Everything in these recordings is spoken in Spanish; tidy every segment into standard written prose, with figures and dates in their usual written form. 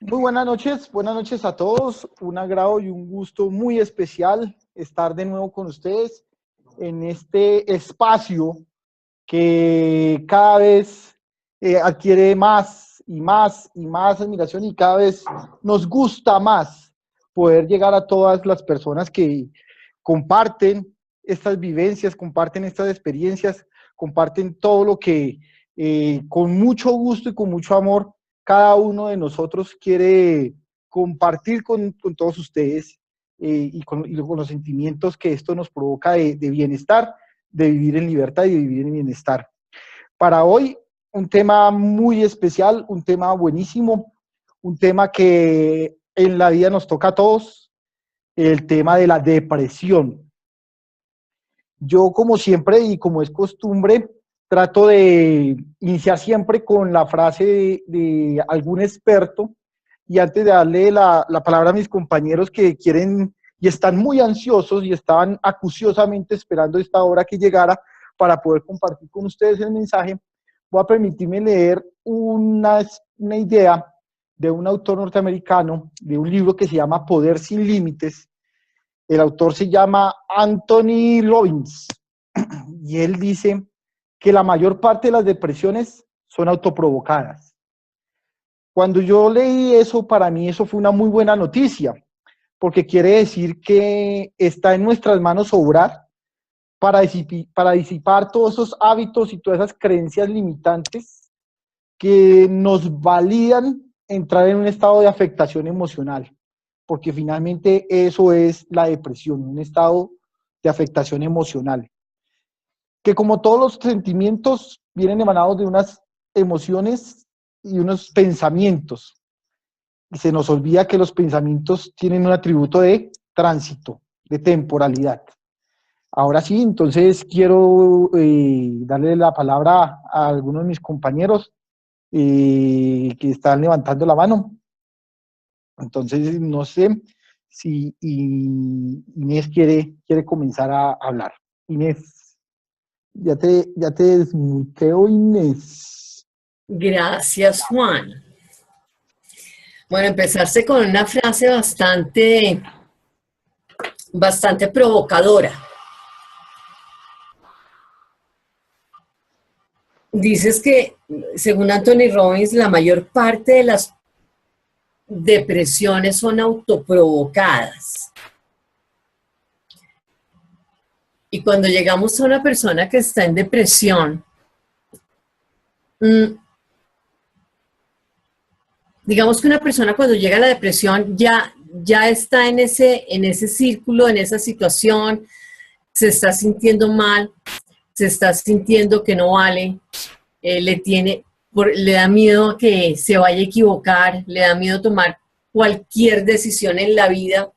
Muy buenas noches a todos. Un agrado y un gusto muy especial estar de nuevo con ustedes en este espacio que cada vez adquiere más y más y más admiración y cada vez nos gusta más poder llegar a todas las personas que comparten estas vivencias, comparten estas experiencias, comparten todo lo que con mucho gusto y con mucho amor cada uno de nosotros quiere compartir con todos ustedes y con los sentimientos que esto nos provoca de bienestar, de vivir en libertad y de vivir en bienestar. Para hoy, un tema muy especial, un tema buenísimo, un tema que en la vida nos toca a todos, el tema de la depresión. Yo, como siempre y como es costumbre, trato de iniciar siempre con la frase de algún experto y antes de darle la palabra a mis compañeros que quieren y están muy ansiosos y estaban acuciosamente esperando esta hora que llegara para poder compartir con ustedes el mensaje, voy a permitirme leer una idea de un autor norteamericano, de un libro que se llama Poder sin Límites. El autor se llama Anthony Robbins y él dice que la mayor parte de las depresiones son autoprovocadas. Cuando yo leí eso, para mí eso fue una muy buena noticia, porque quiere decir que está en nuestras manos obrar para disipar todos esos hábitos y todas esas creencias limitantes que nos validan entrar en un estado de afectación emocional, porque finalmente eso es la depresión, un estado de afectación emocional, que como todos los sentimientos vienen emanados de unas emociones y unos pensamientos, y se nos olvida que los pensamientos tienen un atributo de tránsito, de temporalidad. Ahora sí, entonces quiero darle la palabra a algunos de mis compañeros que están levantando la mano. Entonces, no sé si Inés quiere comenzar a hablar. Inés, ya te desmuteo, Inés. Gracias, Juan. Bueno, empezarse con una frase bastante provocadora. Dices que, según Anthony Robbins, la mayor parte de las depresiones son autoprovocadas. Y cuando llegamos a una persona que está en depresión, digamos que una persona cuando llega a la depresión ya está en ese círculo, en esa situación, se está sintiendo mal, se está sintiendo que no vale, le da miedo que se vaya a equivocar, le da miedo tomar cualquier decisión en la vida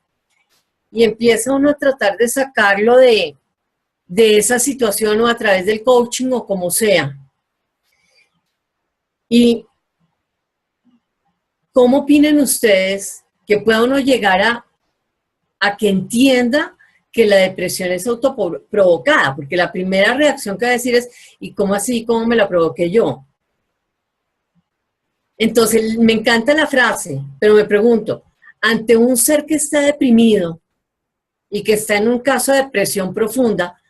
y empieza uno a tratar de sacarlo de esa situación o a través del coaching o como sea. Y ¿cómo opinan ustedes que pueda uno llegar a que entienda que la depresión es autoprovocada? Porque la primera reacción que va a decir es, ¿y cómo así? ¿Cómo me la provoqué yo? Entonces, me encanta la frase, pero me pregunto, ante un ser que está deprimido y que está en un caso de depresión profunda,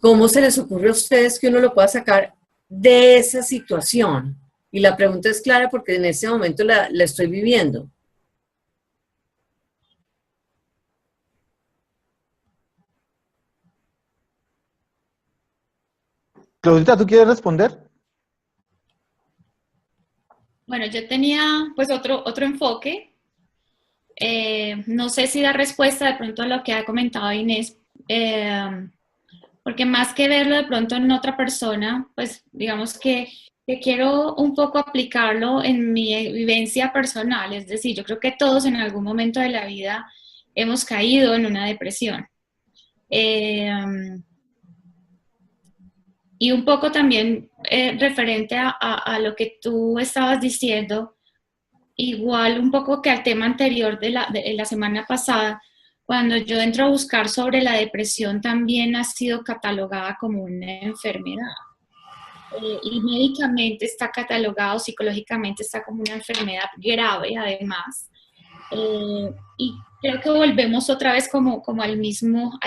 ¿cómo se les ocurre a ustedes que uno lo pueda sacar de esa situación? Y la pregunta es clara porque en ese momento la estoy viviendo. Claudita, ¿tú quieres responder? Bueno, yo tenía pues otro enfoque. No sé si da respuesta de pronto a lo que ha comentado Inés, porque más que verlo de pronto en otra persona, pues digamos que quiero un poco aplicarlo en mi vivencia personal. Es decir, yo creo que todos en algún momento de la vida hemos caído en una depresión. Y un poco también referente a lo que tú estabas diciendo, igual un poco que al tema anterior de la semana pasada, cuando yo entro a buscar sobre la depresión también ha sido catalogada como una enfermedad. y médicamente está catalogado, psicológicamente está como una enfermedad grave además. Y creo que volvemos otra vez como al mismo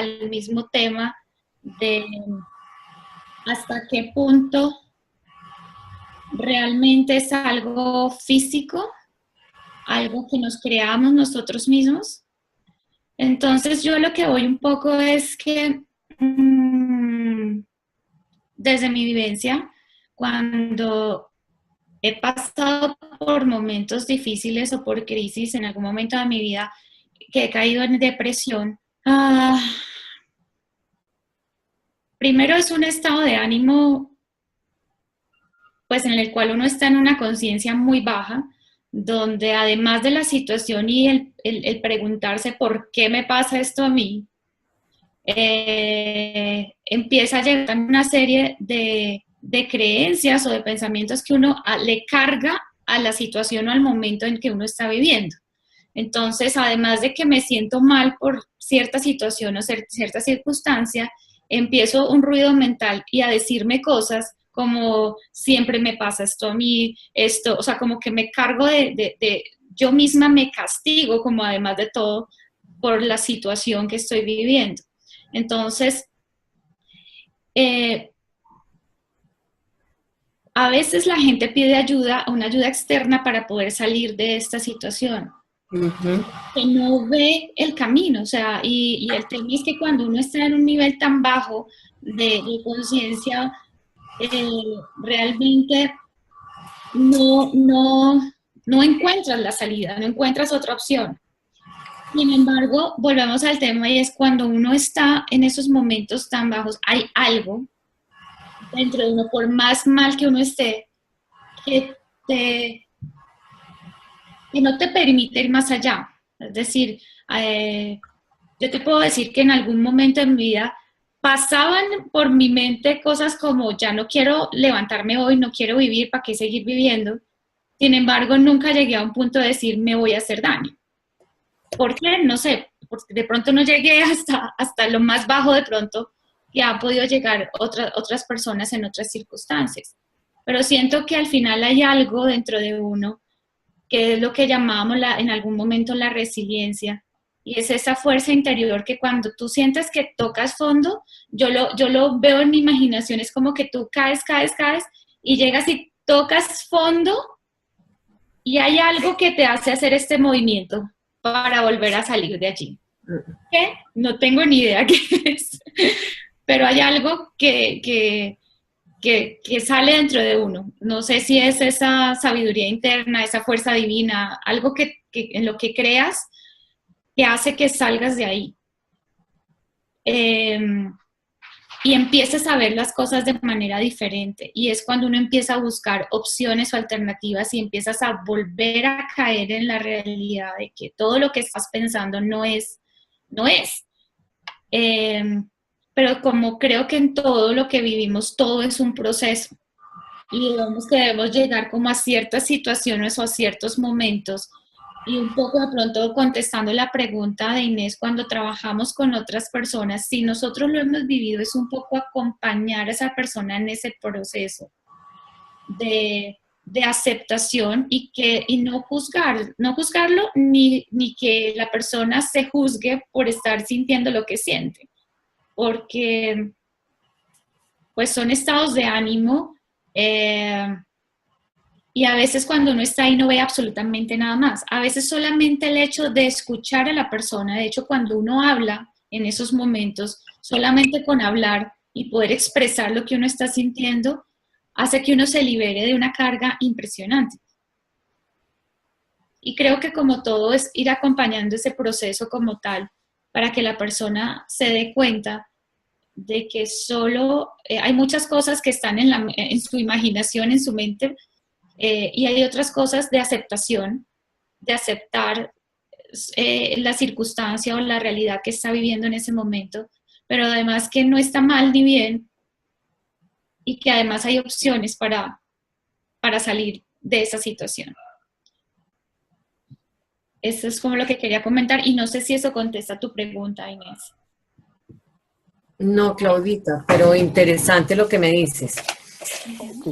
tema de hasta qué punto realmente es algo físico, algo que nos creamos nosotros mismos. Entonces yo lo que voy un poco es que desde mi vivencia, cuando he pasado por momentos difíciles o por crisis en algún momento de mi vida, que he caído en depresión, primero es un estado de ánimo pues en el cual uno está en una conciencia muy baja, donde además de la situación y el preguntarse por qué me pasa esto a mí, empieza a llegar una serie de creencias o de pensamientos que uno le carga a la situación o al momento en que uno está viviendo. Entonces, además de que me siento mal por cierta situación o cierta circunstancia, empiezo un ruido mental y a decirme cosas como siempre me pasa esto a mí, esto, o sea, como que me cargo yo misma me castigo como además de todo por la situación que estoy viviendo. Entonces, a veces la gente pide ayuda, una ayuda externa para poder salir de esta situación. Que no ve el camino, o sea, y el tema es que cuando uno está en un nivel tan bajo de conciencia, realmente no encuentras la salida, no encuentras otra opción. Sin embargo, volvemos al tema y es cuando uno está en esos momentos tan bajos, hay algo dentro de uno, por más mal que uno esté, que no te permite ir más allá. Es decir, yo te puedo decir que en algún momento de mi vida pasaban por mi mente cosas como ya no quiero levantarme hoy, no quiero vivir, ¿para qué seguir viviendo? Sin embargo, nunca llegué a un punto de decir me voy a hacer daño. ¿Por qué? No sé, porque de pronto no llegué hasta lo más bajo de pronto que han podido llegar otras personas en otras circunstancias. Pero siento que al final hay algo dentro de uno que es lo que llamábamos en algún momento la resiliencia, y es esa fuerza interior que cuando tú sientes que tocas fondo, yo lo veo en mi imaginación, es como que tú caes, y llegas y tocas fondo, y hay algo que te hace hacer este movimiento para volver a salir de allí. ¿Qué? No tengo ni idea qué es, pero hay algo que sale dentro de uno. No sé si es esa sabiduría interna, esa fuerza divina, algo que en lo que creas que hace que salgas de ahí. Y empieces a ver las cosas de manera diferente. Y es cuando uno empieza a buscar opciones o alternativas y empiezas a volver a caer en la realidad de que todo lo que estás pensando no es. Pero como creo que en todo lo que vivimos, todo es un proceso. Y digamos que debemos llegar como a ciertas situaciones o a ciertos momentos. Y un poco de pronto contestando la pregunta de Inés, cuando trabajamos con otras personas, si nosotros lo hemos vivido, es un poco acompañar a esa persona en ese proceso de aceptación y no juzgarlo ni que la persona se juzgue por estar sintiendo lo que siente. Porque pues son estados de ánimo y a veces cuando uno está ahí no ve absolutamente nada más. A veces solamente el hecho de escuchar a la persona, de hecho cuando uno habla en esos momentos, solamente con hablar y poder expresar lo que uno está sintiendo, hace que uno se libere de una carga impresionante. Y creo que como todo es ir acompañando ese proceso como tal, para que la persona se dé cuenta de que solo hay muchas cosas que están en su imaginación, en su mente, y hay otras cosas de aceptación, de aceptar la circunstancia o la realidad que está viviendo en ese momento, pero además que no está mal ni bien y que además hay opciones para salir de esa situación. Eso es como lo que quería comentar y no sé si eso contesta tu pregunta, Inés. No, Claudita, pero interesante lo que me dices. Ok.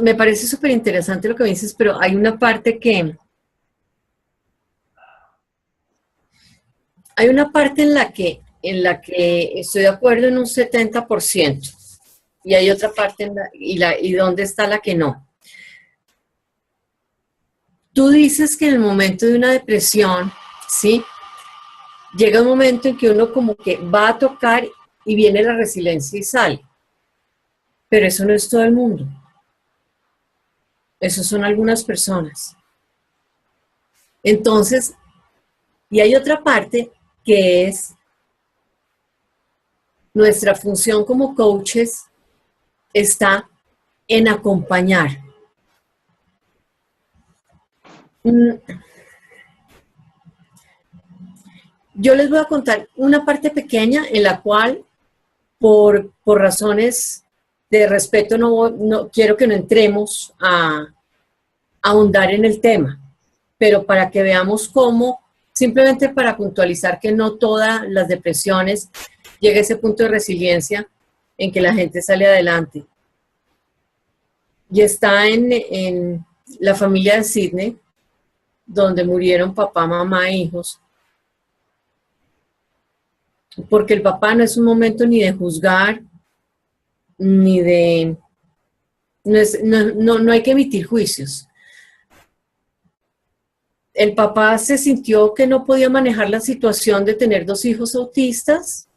Me parece súper interesante lo que me dices, pero hay una parte en la que estoy de acuerdo en un 70%, y hay otra parte y dónde está la que no. Tú dices que en el momento de una depresión, ¿sí? Llega un momento en que uno como que va a tocar y viene la resiliencia y sale. Pero eso no es todo el mundo. Eso son algunas personas. Entonces, y hay otra parte que es nuestra función como coaches está en acompañar. Yo les voy a contar una parte pequeña en la cual, por razones de respeto, no quiero que no entremos a ahondar en el tema, pero para que veamos cómo, simplemente para puntualizar que no todas las depresiones llega a ese punto de resiliencia en que la gente sale adelante. Y está en la familia de Sydney, donde murieron papá, mamá e hijos, porque el papá no es un momento ni de juzgar, ni de... No hay que emitir juicios. El papá se sintió que no podía manejar la situación de tener 2 hijos autistas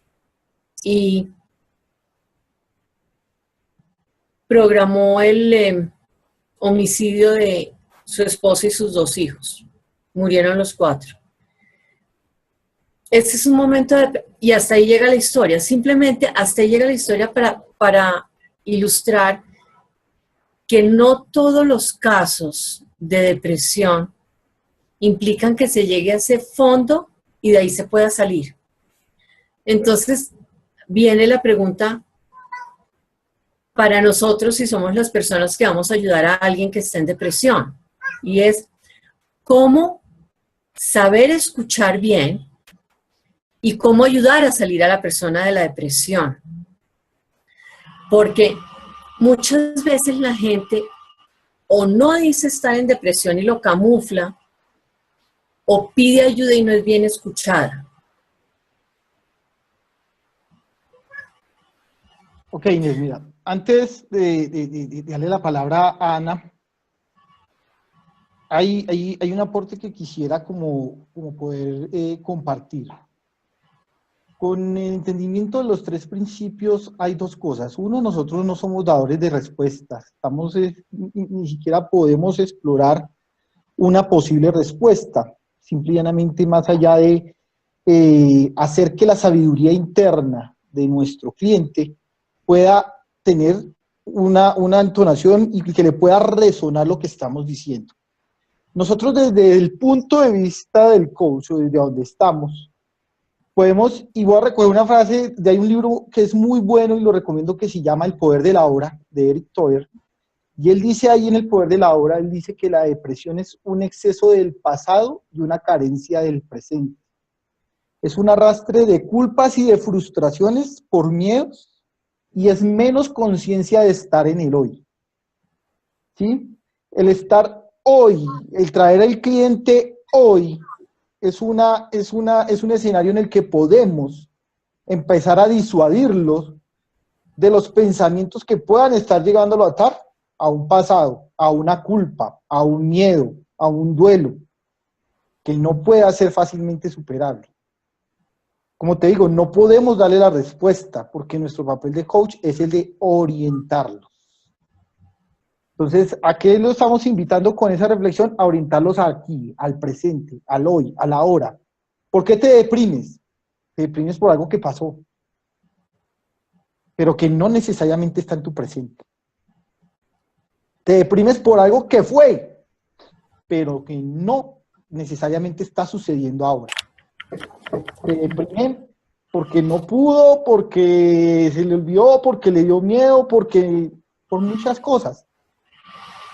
y programó el homicidio de su esposa y sus 2 hijos. Murieron los 4. Este es un momento y hasta ahí llega la historia. Simplemente hasta ahí llega la historia para ilustrar que no todos los casos de depresión implican que se llegue a ese fondo y de ahí se pueda salir. Entonces, viene la pregunta para nosotros si somos las personas que vamos a ayudar a alguien que está en depresión. Y es, ¿cómo saber escuchar bien y cómo ayudar a salir a la persona de la depresión? Porque muchas veces la gente o no dice estar en depresión y lo camufla, o pide ayuda y no es bien escuchada. Ok, Inés, mira, antes de darle la palabra a Ana, hay un aporte que quisiera como poder compartir. Con el entendimiento de los 3 principios hay 2 cosas. Uno, nosotros no somos dadores de respuestas. Ni siquiera podemos explorar una posible respuesta. Simplemente más allá de hacer que la sabiduría interna de nuestro cliente pueda tener una entonación y que le pueda resonar lo que estamos diciendo. Nosotros desde el punto de vista del coach, o desde donde estamos, podemos, y voy a recoger una frase, hay un libro que es muy bueno y lo recomiendo que se llama El poder de la hora, de Eric Toer, y él dice ahí en El poder de la hora, él dice que la depresión es un exceso del pasado y una carencia del presente. Es un arrastre de culpas y de frustraciones por miedos y es menos conciencia de estar en el hoy. ¿Sí? El estar hoy, el traer al cliente hoy, es un escenario en el que podemos empezar a disuadirlos de los pensamientos que puedan estar llegándolo a atar a un pasado, a una culpa, a un miedo, a un duelo, que no puede hacer fácilmente superable. Como te digo, no podemos darle la respuesta, porque nuestro papel de coach es el de orientarlos. Entonces, ¿a qué lo estamos invitando con esa reflexión? A orientarlos aquí, al presente, al hoy, a la hora. ¿Por qué te deprimes? Te deprimes por algo que pasó, pero que no necesariamente está en tu presente. Te deprimes por algo que fue, pero que no necesariamente está sucediendo ahora. Te deprimen porque no pudo, porque se le olvidó, porque le dio miedo, por muchas cosas.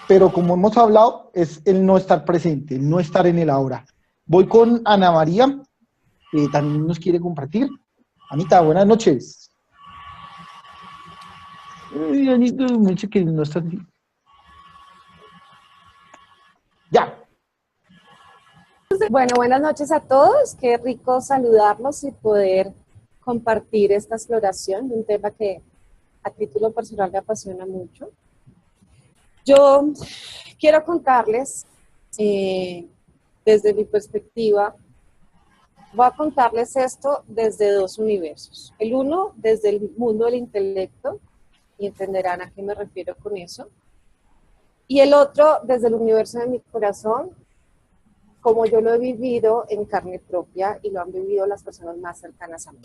Pero como hemos hablado, es el no estar presente, el no estar en el ahora. Voy con Ana María, que también nos quiere compartir. Anita, buenas noches. Me dice que no está. Ya. Bueno, buenas noches a todos. Qué rico saludarlos y poder compartir esta exploración de un tema que a título personal me apasiona mucho. Yo quiero contarles, desde mi perspectiva, voy a contarles esto desde dos universos. El uno, desde el mundo del intelecto, y entenderán a qué me refiero con eso. Y el otro, desde el universo de mi corazón, como yo lo he vivido en carne propia y lo han vivido las personas más cercanas a mí.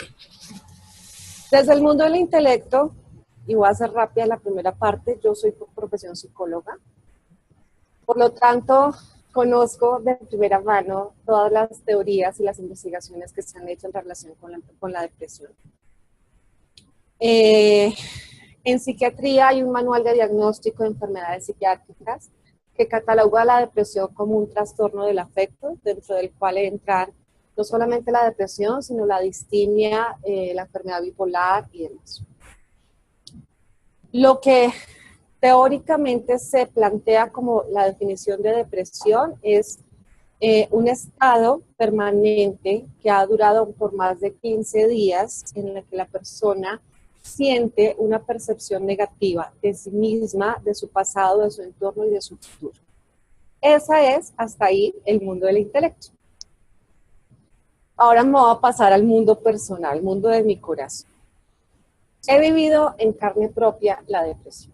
Desde el mundo del intelecto, y voy a hacer rápida la primera parte, yo soy por profesión psicóloga. Por lo tanto, conozco de primera mano todas las teorías y las investigaciones que se han hecho en relación con la depresión. En psiquiatría hay un manual de diagnóstico de enfermedades psiquiátricas que cataloga la depresión como un trastorno del afecto, dentro del cual entran no solamente la depresión, sino la distimia, la enfermedad bipolar y demás. Lo que teóricamente se plantea como la definición de depresión es un estado permanente que ha durado por más de 15 días en el que la persona siente una percepción negativa de sí misma, de su pasado, de su entorno y de su futuro. Esa es, hasta ahí, el mundo del intelecto. Ahora me voy a pasar al mundo personal, al mundo de mi corazón. He vivido en carne propia la depresión.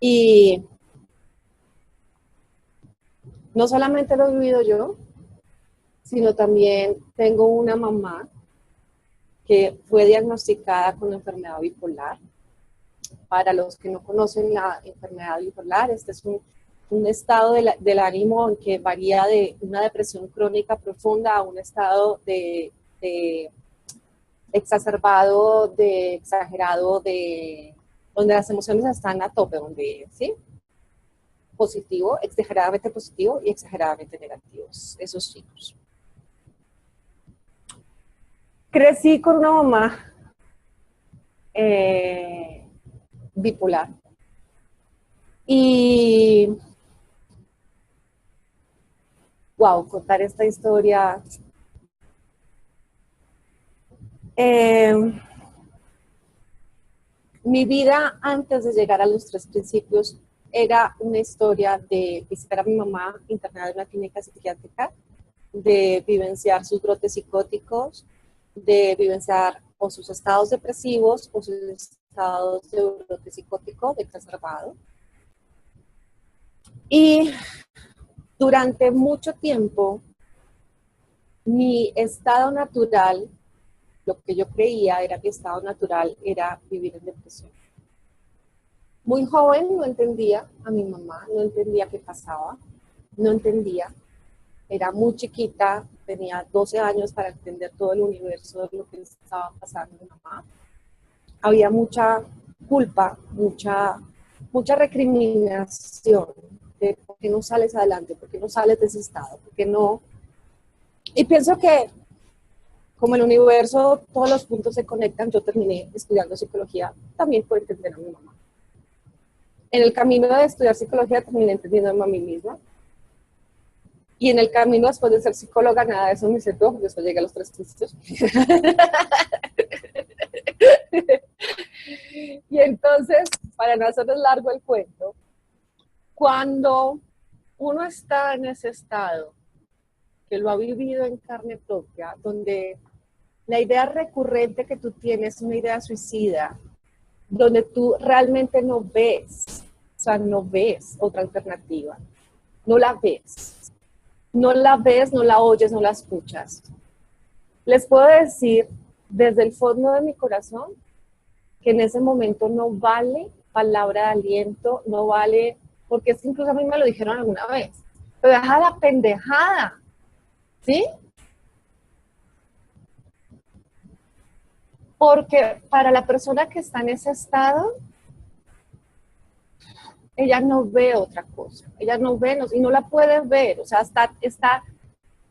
Y no solamente lo he vivido yo, sino también tengo una mamá que fue diagnosticada con enfermedad bipolar. Para los que no conocen la enfermedad bipolar, este es un estado del ánimo en que varía de una depresión crónica profunda a un estado de exacerbado, de exagerado, donde las emociones están a tope, donde, ¿sí? Positivo, exageradamente positivo y exageradamente negativos, esos chicos. Crecí con una mamá bipolar y wow, contar esta historia mi vida antes de llegar a los tres principios era una historia de visitar a mi mamá internada en una clínica psiquiátrica, de vivenciar sus brotes psicóticos, de vivenciar o sus estados depresivos o sus estados de brote psicótico exacerbado. Y durante mucho tiempo, mi estado natural, lo que yo creía era mi estado natural, era vivir en depresión. Muy joven no entendía a mi mamá, no entendía qué pasaba, no entendía. Era muy chiquita, tenía 12 años para entender todo el universo de lo que estaba pasando a mi mamá. Había mucha culpa, mucha recriminación de por qué no sales adelante, por qué no sales de ese estado, por qué no. Y pienso que como el universo, todos los puntos se conectan, yo terminé estudiando psicología también por entender a mi mamá. En el camino de estudiar psicología terminé entendiendo a mí misma. Y en el camino, después de ser psicóloga, nada de eso me sentó, porque después llegué a los tres principios. Y entonces, para no hacerles largo el cuento, cuando uno está en ese estado, que lo ha vivido en carne propia, donde la idea recurrente que tú tienes es una idea suicida, donde tú realmente no ves, o sea, no ves otra alternativa, no la ves. No la ves, no la oyes, no la escuchas. Les puedo decir desde el fondo de mi corazón que en ese momento no vale palabra de aliento, no vale, porque es que incluso a mí me lo dijeron alguna vez, pero deja la pendejada, ¿sí? Porque para la persona que está en ese estado, ella no ve otra cosa, ella no ve y no la puede ver, o sea, está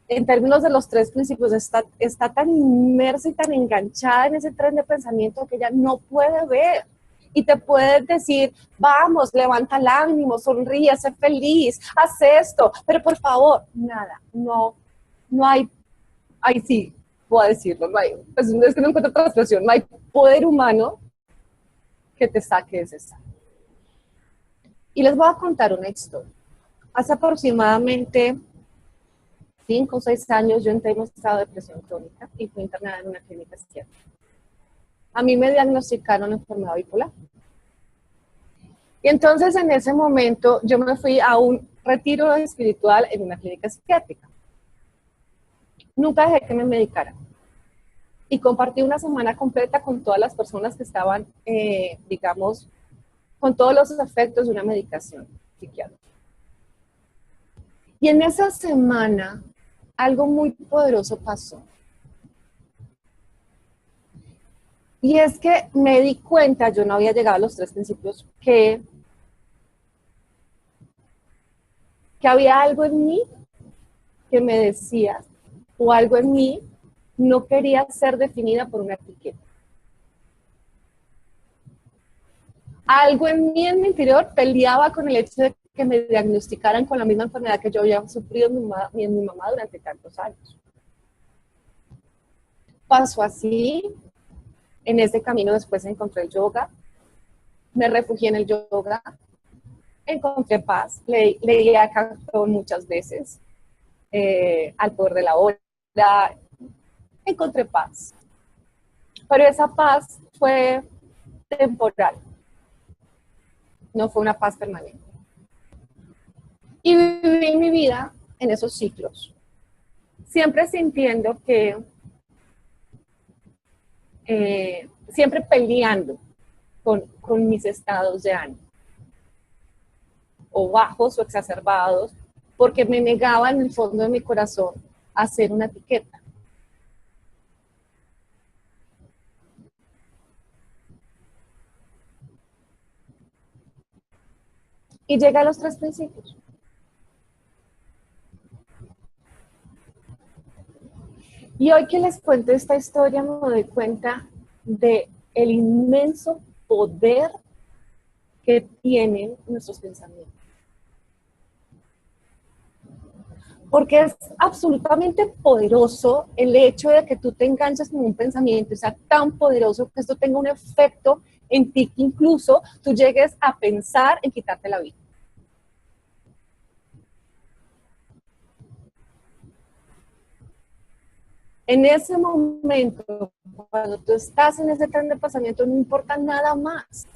en términos de los tres principios, está tan inmersa y tan enganchada en ese tren de pensamiento que ella no puede ver. y te puedes decir, vamos, levanta el ánimo, sonríe, sé feliz, haz esto, pero por favor, nada, no hay, ahí sí, puedo decirlo, no hay, pues es que no encuentro otra expresión, no hay poder humano que te saque de ese estado. Y les voy a contar una historia. Hace aproximadamente 5 o 6 años yo entré en un estado de depresión crónica y fui internada en una clínica psiquiátrica. A mí me diagnosticaron enfermedad bipolar. Y entonces en ese momento yo me fui a un retiro espiritual en una clínica psiquiátrica. Nunca dejé que me medicaran. Y compartí una semana completa con todas las personas que estaban, digamos, con todos los efectos de una medicación psiquiátrica. Y en esa semana algo muy poderoso pasó. Y es que me di cuenta, yo no había llegado a los 3 principios, que había algo en mí que me decía, o algo en mí no quería ser definida por una etiqueta. Algo en mí, en mi interior, peleaba con el hecho de que me diagnosticaran con la misma enfermedad que yo había sufrido en mi mamá durante tantos años. Pasó así. En ese camino después encontré el yoga, me refugié en el yoga, encontré paz, leí a Cantón muchas veces, Al poder de la hora, encontré paz. Pero esa paz fue temporal, no fue una paz permanente. Y viví mi vida en esos ciclos, siempre sintiendo que, siempre peleando con mis estados de ánimo, o bajos o exacerbados, porque me negaba en el fondo de mi corazón a hacer una etiqueta. Y llegué a los 3 principios. Y hoy que les cuento esta historia me doy cuenta de el inmenso poder que tienen nuestros pensamientos. Porque es absolutamente poderoso el hecho de que tú te enganches con un pensamiento y sea tan poderoso que esto tenga un efecto en ti que incluso tú llegues a pensar en quitarte la vida. En ese momento, cuando tú estás en ese tren de pensamiento, no importa nada más.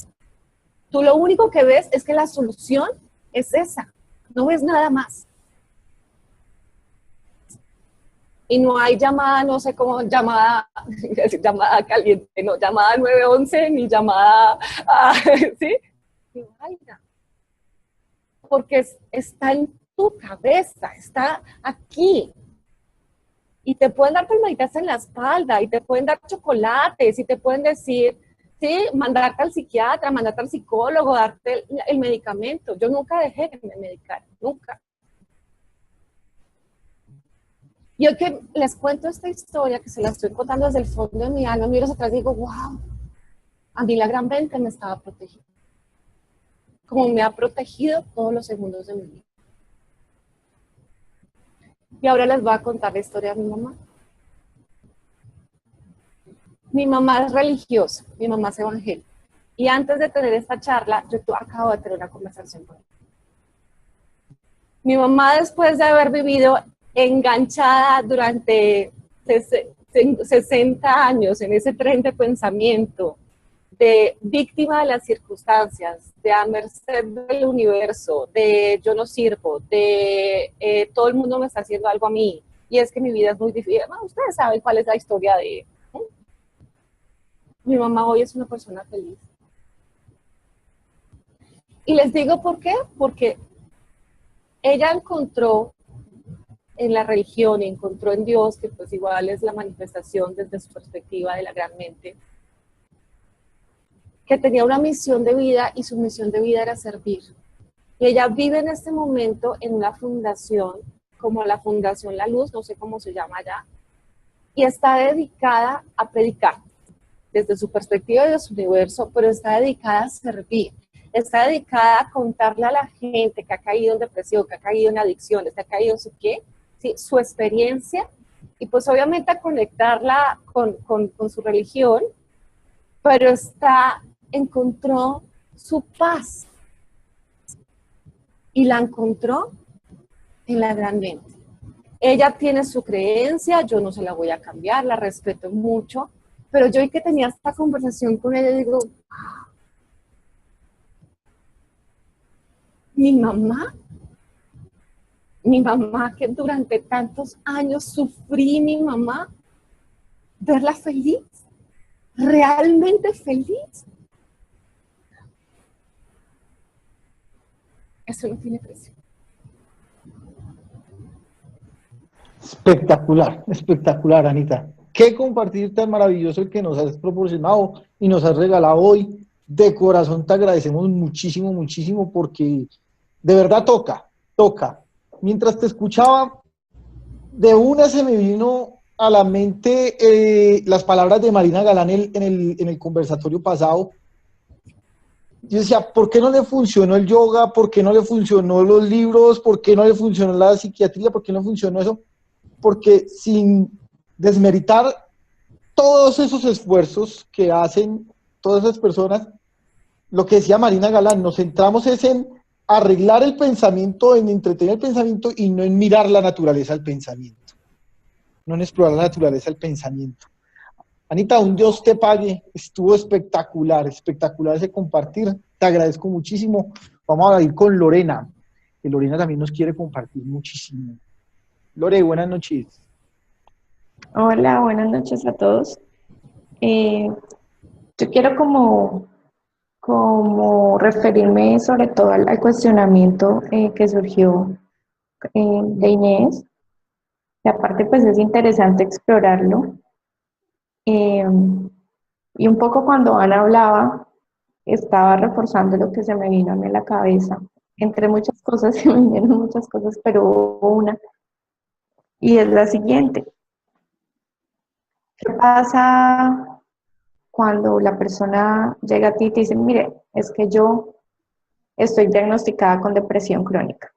Tú lo único que ves es que la solución es esa, no ves nada más. Y no hay llamada, no sé cómo, llamada caliente, no, llamada 911, ni llamada, ¿sí? No hay nada. Porque está en tu cabeza, está aquí. Y te pueden dar palmaditas en la espalda, y te pueden dar chocolates, y te pueden decir, sí, mandarte al psiquiatra, mandarte al psicólogo, darte el medicamento. Yo nunca dejé que me medicaran, nunca. Y hoy que les cuento esta historia, que se la estoy contando desde el fondo de mi alma, miro hacia atrás y digo, wow, a mí la gran mente me estaba protegiendo. Como me ha protegido todos los segundos de mi vida. Y ahora les voy a contar la historia de mi mamá. Mi mamá es religiosa, mi mamá es evangélica. Y antes de tener esta charla, yo acabo de tener una conversación con ella. Mi mamá, después de haber vivido enganchada durante 60 años en ese tren de pensamiento, de víctima de las circunstancias, de a merced del universo, de yo no sirvo, de todo el mundo me está haciendo algo a mí, y es que mi vida es muy difícil. Bueno, ustedes saben cuál es la historia de... Mi mamá hoy es una persona feliz. Y les digo por qué, porque ella encontró en la religión, encontró en Dios, que pues igual es la manifestación desde su perspectiva de la gran mente, que tenía una misión de vida y su misión de vida era servir. Y ella vive en este momento en una fundación, como la Fundación La Luz, no sé cómo se llama allá, y está dedicada a predicar desde su perspectiva y de su universo, pero está dedicada a servir, está dedicada a contarle a la gente que ha caído en depresión, que ha caído en adicciones, que ha caído en su qué, ¿sí? Su experiencia, y pues obviamente a conectarla con su religión, pero encontró su paz y la encontró en la gran mente. Ella tiene su creencia, yo no se la voy a cambiar, la respeto mucho, pero yo hoy que tenía esta conversación con ella, digo, mi mamá que durante tantos años sufrí, mi mamá, verla feliz, realmente feliz. Eso no tiene precio. Espectacular, espectacular, Anita. Qué compartir tan maravilloso el que nos has proporcionado y nos has regalado hoy. De corazón te agradecemos muchísimo, muchísimo, porque de verdad toca. Mientras te escuchaba, de una se me vino a la mente las palabras de Marina Galán en el conversatorio pasado. Yo decía, ¿por qué no le funcionó el yoga? ¿Por qué no le funcionó los libros? ¿Por qué no le funcionó la psiquiatría? ¿Por qué no funcionó eso? Porque sin desmeritar todos esos esfuerzos que hacen todas esas personas, lo que decía Marina Galán, nos centramos es en arreglar el pensamiento, en entretener el pensamiento y no en mirar la naturaleza del pensamiento, no en explorar la naturaleza del pensamiento. Anita, un Dios te pague, estuvo espectacular, espectacular ese compartir, te agradezco muchísimo. Vamos a ir con Lorena, que Lorena también nos quiere compartir muchísimo. Lore, buenas noches. Hola, buenas noches a todos. Yo quiero como referirme sobre todo al cuestionamiento que surgió de Inés, y aparte pues es interesante explorarlo. Y un poco cuando Ana hablaba, estaba reforzando lo que se me vino a mí a la cabeza. Entre muchas cosas, se me vinieron muchas cosas, pero hubo una, y es la siguiente. ¿Qué pasa cuando la persona llega a ti y te dice, mire, es que yo estoy diagnosticada con depresión crónica?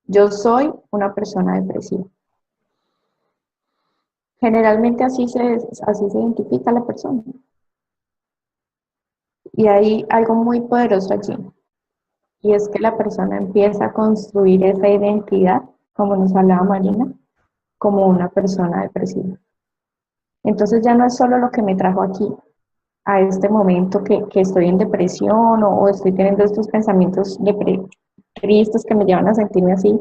Yo soy una persona depresiva. Generalmente así se identifica a la persona. Y hay algo muy poderoso allí, y es que la persona empieza a construir esa identidad, como nos hablaba Marina, como una persona depresiva. Entonces ya no es solo lo que me trajo aquí, a este momento que estoy en depresión o estoy teniendo estos pensamientos tristes que me llevan a sentirme así,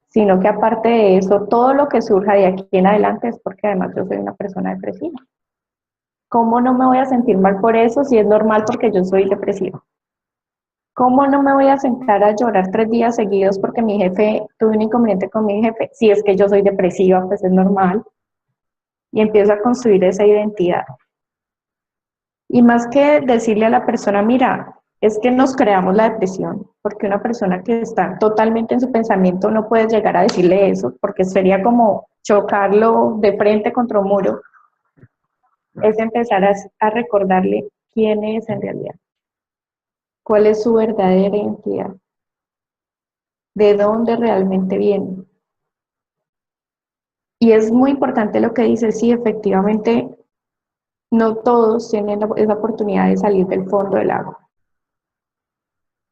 sino que aparte de eso, todo lo que surja de aquí en adelante es porque además yo soy una persona depresiva. ¿Cómo no me voy a sentir mal por eso si es normal porque yo soy depresiva? ¿Cómo no me voy a sentar a llorar 3 días seguidos porque mi jefe, tuve un inconveniente con mi jefe? Si es que yo soy depresiva, pues es normal. Y empiezo a construir esa identidad. Y más que decirle a la persona, mira, es que nos creamos la depresión, porque una persona que está totalmente en su pensamiento no puede llegar a decirle eso, porque sería como chocarlo de frente contra un muro. Es empezar a recordarle quién es en realidad, cuál es su verdadera identidad, de dónde realmente viene. Y es muy importante lo que dice, sí, efectivamente, no todos tienen esa oportunidad de salir del fondo del agua.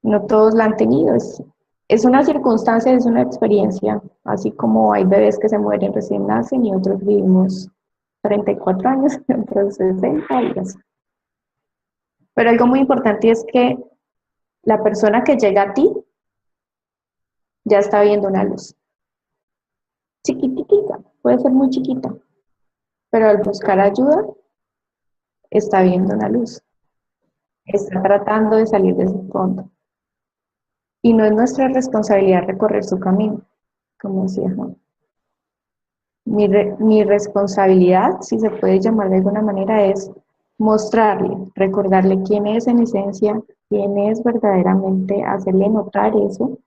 No todos la han tenido. Es una circunstancia, es una experiencia, así como hay bebés que se mueren recién nacen y otros vivimos 34 años, otros 60 años. Pero algo muy importante es que la persona que llega a ti ya está viendo una luz. Chiquitita, puede ser muy chiquita, pero al buscar ayuda está viendo una luz. Está tratando de salir de su fondo. Y no es nuestra responsabilidad recorrer su camino, como decía Juan. Mi responsabilidad, si se puede llamar de alguna manera, es mostrarle, recordarle quién es en esencia, quién es verdaderamente, hacerle notar eso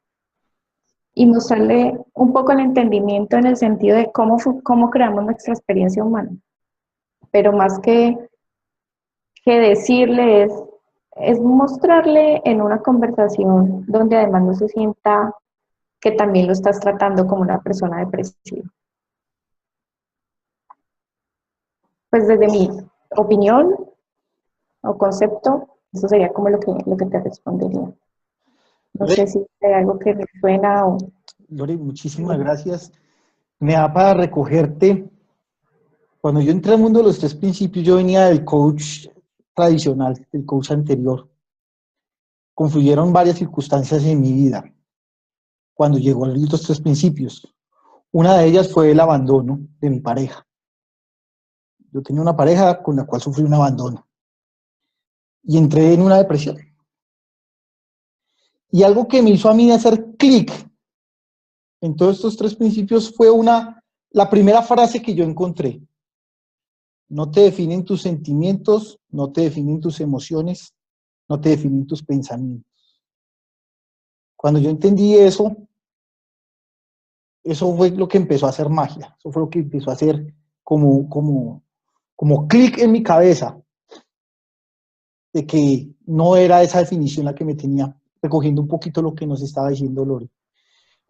y mostrarle un poco el entendimiento en el sentido de cómo creamos nuestra experiencia humana. Pero más que que decirle es mostrarle en una conversación donde además no se sienta que también lo estás tratando como una persona depresiva. Pues desde mi opinión o concepto, eso sería como lo que te respondería. No sé si hay algo que me suena o... Lore, muchísimas gracias. Me da para recogerte. Cuando yo entré al mundo de los tres principios, yo venía del coach tradicional, del coach anterior. Confluyeron varias circunstancias en mi vida cuando llegó a los tres principios. Una de ellas fue el abandono de mi pareja. Yo tenía una pareja con la cual sufrí un abandono y entré en una depresión. Y algo que me hizo a mí hacer clic en todos estos tres principios fue la primera frase que yo encontré. No te definen tus sentimientos, no te definen tus emociones, no te definen tus pensamientos. Cuando yo entendí eso, eso fue lo que empezó a hacer magia. Eso fue lo que empezó a hacer como clic en mi cabeza de que no era esa definición la que me tenía, recogiendo un poquito lo que nos estaba diciendo Lore.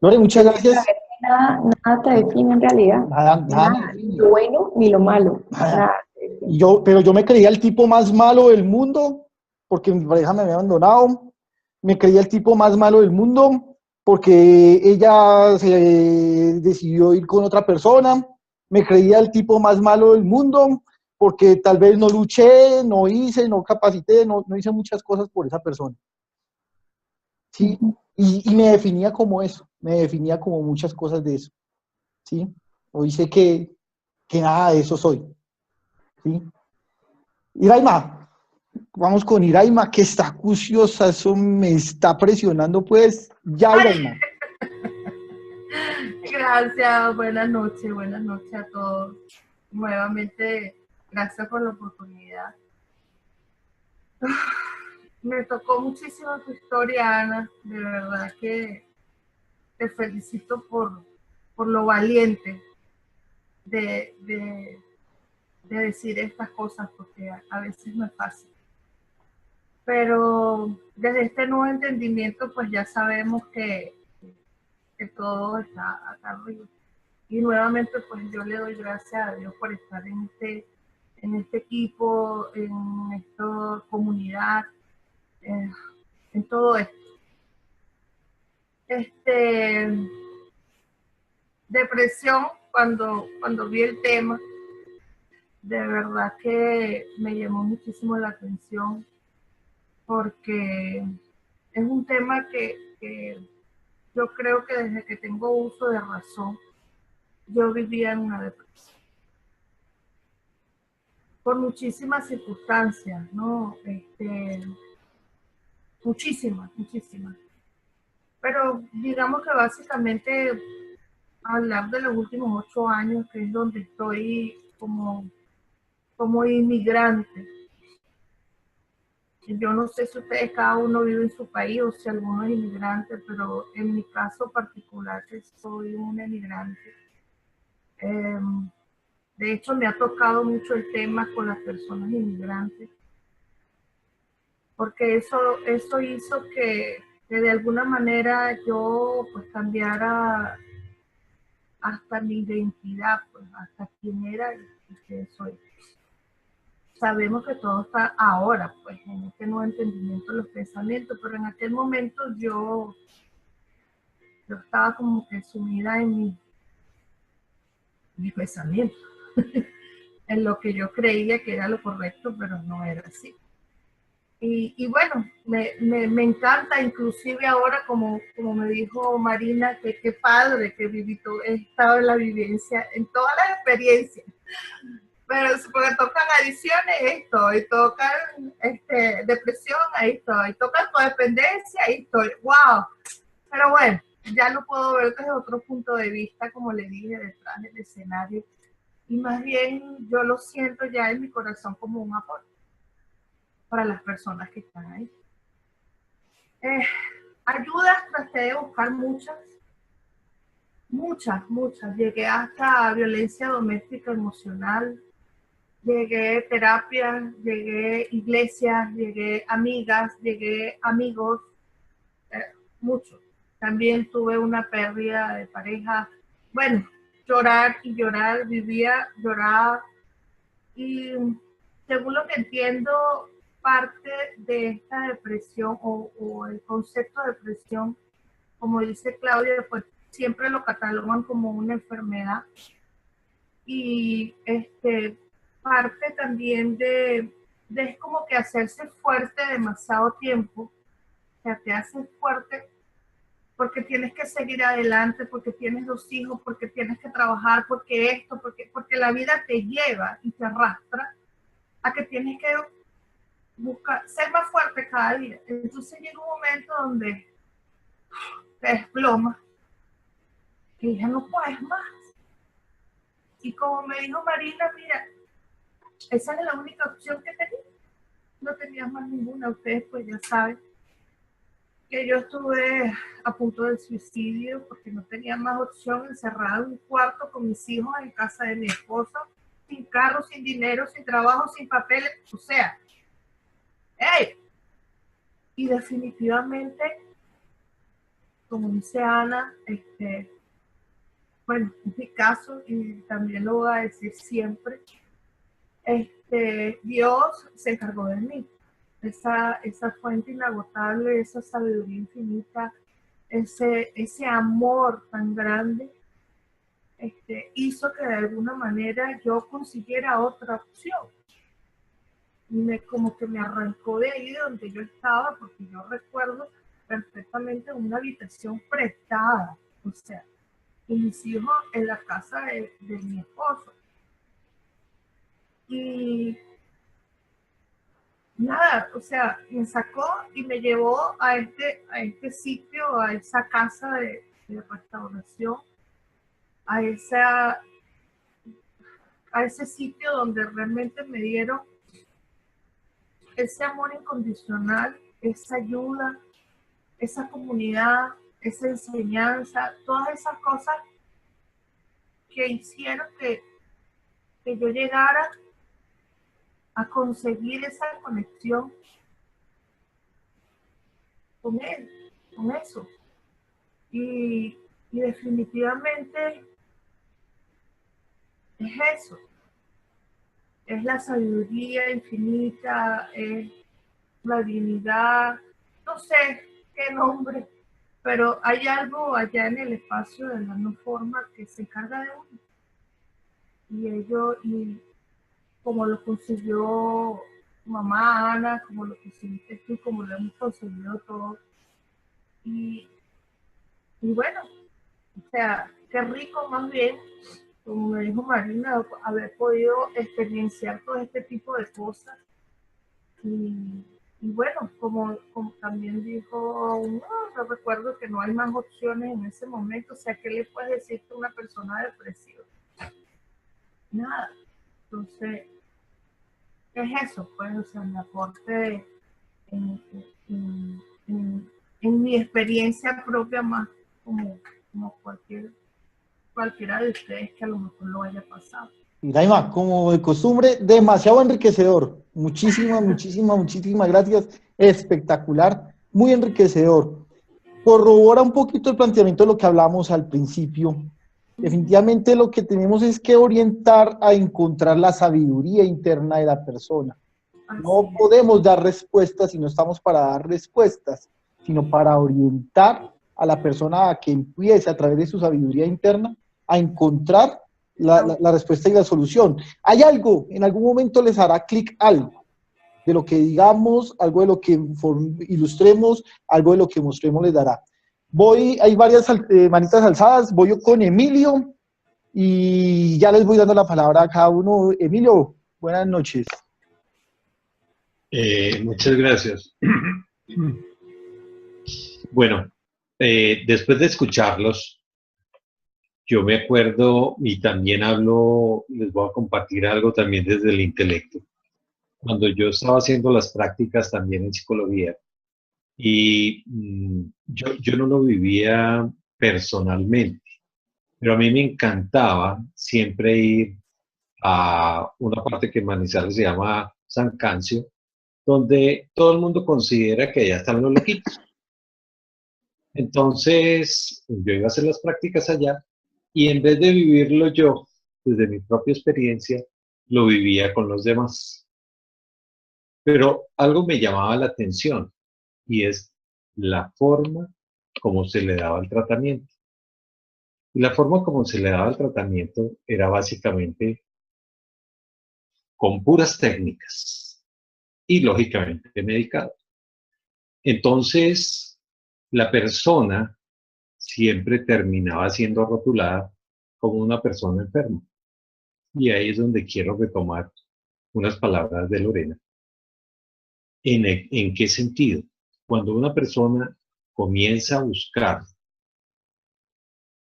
Lore, muchas gracias. Nada te define en realidad. Nada me Ni define. lo bueno ni lo malo. Nada. Nada te define. Pero yo me creía el tipo más malo del mundo porque mi pareja me había abandonado. Me creía el tipo más malo del mundo porque ella se decidió ir con otra persona. Me creía el tipo más malo del mundo porque tal vez no luché, no hice, no capacité, no hice muchas cosas por esa persona. ¿Sí? Y me definía como eso, me definía como muchas cosas de eso. ¿Sí? Hoy sé que nada de eso soy. ¿Sí? Iraima, vamos con Iraima, que está acuciosa, eso me está presionando, pues. Ya, Iraima. Gracias, buenas noches a todos. Nuevamente, gracias por la oportunidad. Me tocó muchísimo tu historia, Ana. De verdad que te felicito por lo valiente de decir estas cosas, porque a veces no es fácil. Pero desde este nuevo entendimiento, pues ya sabemos que todo está acá arriba. Y nuevamente, pues yo le doy gracias a Dios por estar en este equipo, en esta comunidad, en todo esto. Depresión, cuando vi el tema, de verdad que me llamó muchísimo la atención porque es un tema que yo creo que desde que tengo uso de razón, yo vivía en una depresión. Por muchísimas circunstancias, ¿no? Muchísimas. Pero digamos que básicamente hablar de los últimos 8 años, que es donde estoy como inmigrante. Yo no sé si ustedes cada uno vive en su país o si alguno es inmigrante, pero en mi caso particular que soy un inmigrante. De hecho, me ha tocado mucho el tema con las personas inmigrantes, porque eso hizo que de alguna manera yo pues cambiara hasta mi identidad, pues hasta quién era y qué soy. Sabemos que todo está ahora, pues en este nuevo entendimiento de los pensamientos, pero en aquel momento yo estaba como que sumida en mis pensamientos, en lo que yo creía que era lo correcto, pero no era así. Y bueno, me encanta, inclusive ahora, como me dijo Marina, que qué padre que he estado en la vivencia, en todas las experiencias. Pero porque tocan adicciones, ahí estoy, tocan depresión, ahí estoy, tocan codependencia, ahí estoy, wow. Pero bueno, ya lo puedo ver desde otro punto de vista, como le dije, detrás del escenario. Y más bien yo lo siento ya en mi corazón como un aporte para las personas que están ahí. Ayudas traté de buscar muchas. Llegué hasta violencia doméstica emocional, llegué terapias, llegué iglesias, llegué amigas, llegué amigos, mucho. También tuve una pérdida de pareja. Bueno, llorar y llorar, vivía, lloraba. Y según lo que entiendo, parte de esta depresión o el concepto de depresión, como dice Claudia, pues siempre lo catalogan como una enfermedad. Y parte también de como que hacerse fuerte demasiado tiempo, o sea, te haces fuerte porque tienes que seguir adelante, porque tienes 2 hijos, porque tienes que trabajar, porque esto, porque la vida te lleva y te arrastra a que tienes que buscar, ser más fuerte cada día. Entonces llega un momento donde te desplomas y ya no puedes más. Y como me dijo Marina, mira, esa es la única opción que tenía. No tenías más ninguna. Ustedes pues ya saben que yo estuve a punto del suicidio porque no tenía más opción, encerrada en un cuarto con mis hijos en casa de mi esposo, sin carro, sin dinero, sin trabajo, sin papeles, o sea, ¡hey! Y definitivamente, como dice Ana, bueno, en mi caso, y también lo voy a decir siempre, Dios se encargó de mí. Esa fuente inagotable, esa sabiduría infinita, ese amor tan grande, hizo que de alguna manera yo consiguiera otra opción. Y como que me arrancó de ahí de donde yo estaba, porque yo recuerdo perfectamente una habitación prestada, o sea, y mis hijos en la casa de mi esposo. Y nada, o sea, me sacó y me llevó a este sitio, a esa casa de restauración, a ese sitio donde realmente me dieron ese amor incondicional, esa ayuda, esa comunidad, esa enseñanza, todas esas cosas que hicieron que yo llegara a conseguir esa conexión con él, con eso. Y definitivamente es eso. Es la sabiduría infinita, es la divinidad, no sé qué nombre, pero hay algo allá en el espacio de la no forma que se encarga de uno. Y como lo consiguió mamá Ana, como lo conseguiste tú, como lo hemos conseguido todos. Y bueno, o sea, qué rico más bien, como me dijo Marina, haber podido experienciar todo este tipo de cosas. Y bueno, como también dijo, no recuerdo que no hay más opciones en ese momento, o sea, ¿qué le puedes decir a una persona depresiva? Nada. Entonces, es eso, pues, o sea, mi aporte en mi experiencia propia más como cualquiera de ustedes que a lo mejor lo haya pasado. Y Daima, como de costumbre, demasiado enriquecedor. Muchísimas gracias. Espectacular, muy enriquecedor. Corrobora un poquito el planteamiento de lo que hablamos al principio. Definitivamente lo que tenemos es que orientar a encontrar la sabiduría interna de la persona. No podemos dar respuestas si no estamos para dar respuestas, sino para orientar a la persona a que empiece a través de su sabiduría interna a encontrar la respuesta y la solución. Hay algo, en algún momento les hará clic algo de lo que digamos, algo de lo que ilustremos, algo de lo que mostremos les dará. Hay varias manitas alzadas, voy yo con Emilio y ya les voy dando la palabra a cada uno. Emilio, buenas noches. Muchas gracias. Bueno, después de escucharlos, yo me acuerdo y también les voy a compartir algo también desde el intelecto. Cuando yo estaba haciendo las prácticas también en psicología y yo no lo vivía personalmente, pero a mí me encantaba siempre ir a una parte que en Manizales se llama San Cancio, donde todo el mundo considera que allá están los loquitos. Entonces, yo iba a hacer las prácticas allá y en vez de vivirlo yo, desde mi propia experiencia, lo vivía con los demás. Pero algo me llamaba la atención y es la forma como se le daba el tratamiento. Y la forma como se le daba el tratamiento era básicamente con puras técnicas y lógicamente medicado. Entonces, la persona siempre terminaba siendo rotulada como una persona enferma. Y ahí es donde quiero retomar unas palabras de Lorena. ¿En qué sentido? Cuando una persona comienza a buscar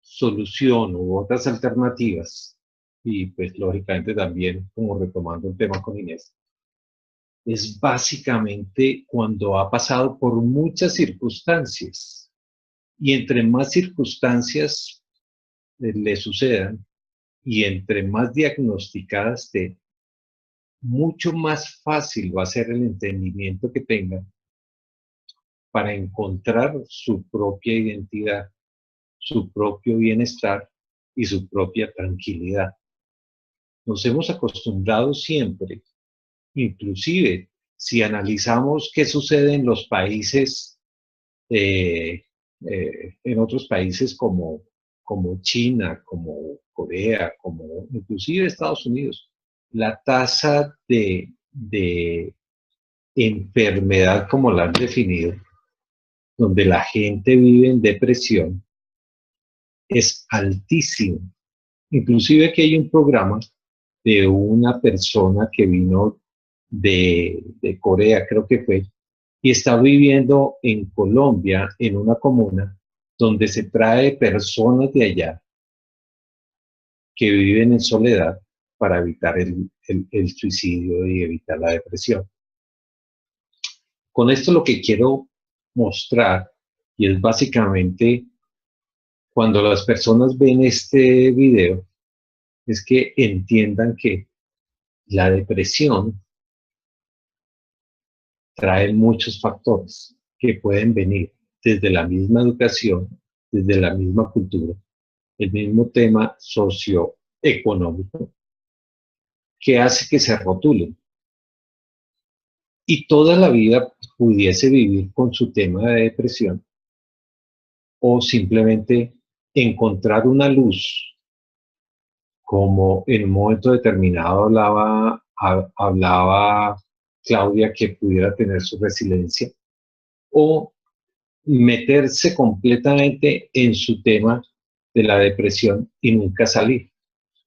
solución u otras alternativas, y pues lógicamente también, como retomando el tema con Inés, es básicamente cuando ha pasado por muchas circunstancias. Y entre más circunstancias le sucedan y entre más diagnosticada esté, mucho más fácil va a ser el entendimiento que tenga para encontrar su propia identidad, su propio bienestar y su propia tranquilidad. Nos hemos acostumbrado siempre, inclusive si analizamos qué sucede en los países, en otros países como China, como Corea, como inclusive Estados Unidos, la tasa de enfermedad como la han definido, donde la gente vive en depresión, es altísimo. Inclusive que hay un programa de una persona que vino de Corea, creo que fue, y está viviendo en Colombia, en una comuna, donde se trae personas de allá que viven en soledad para evitar el suicidio y evitar la depresión. Con esto lo que quiero mostrar, y es básicamente cuando las personas ven este video, es que entiendan que la depresión trae muchos factores que pueden venir desde la misma educación, desde la misma cultura, el mismo tema socioeconómico, que hace que se rotulen. Y toda la vida pudiese vivir con su tema de depresión o simplemente encontrar una luz, como en un momento determinado hablaba Claudia, que pudiera tener su resiliencia, o meterse completamente en su tema de la depresión y nunca salir,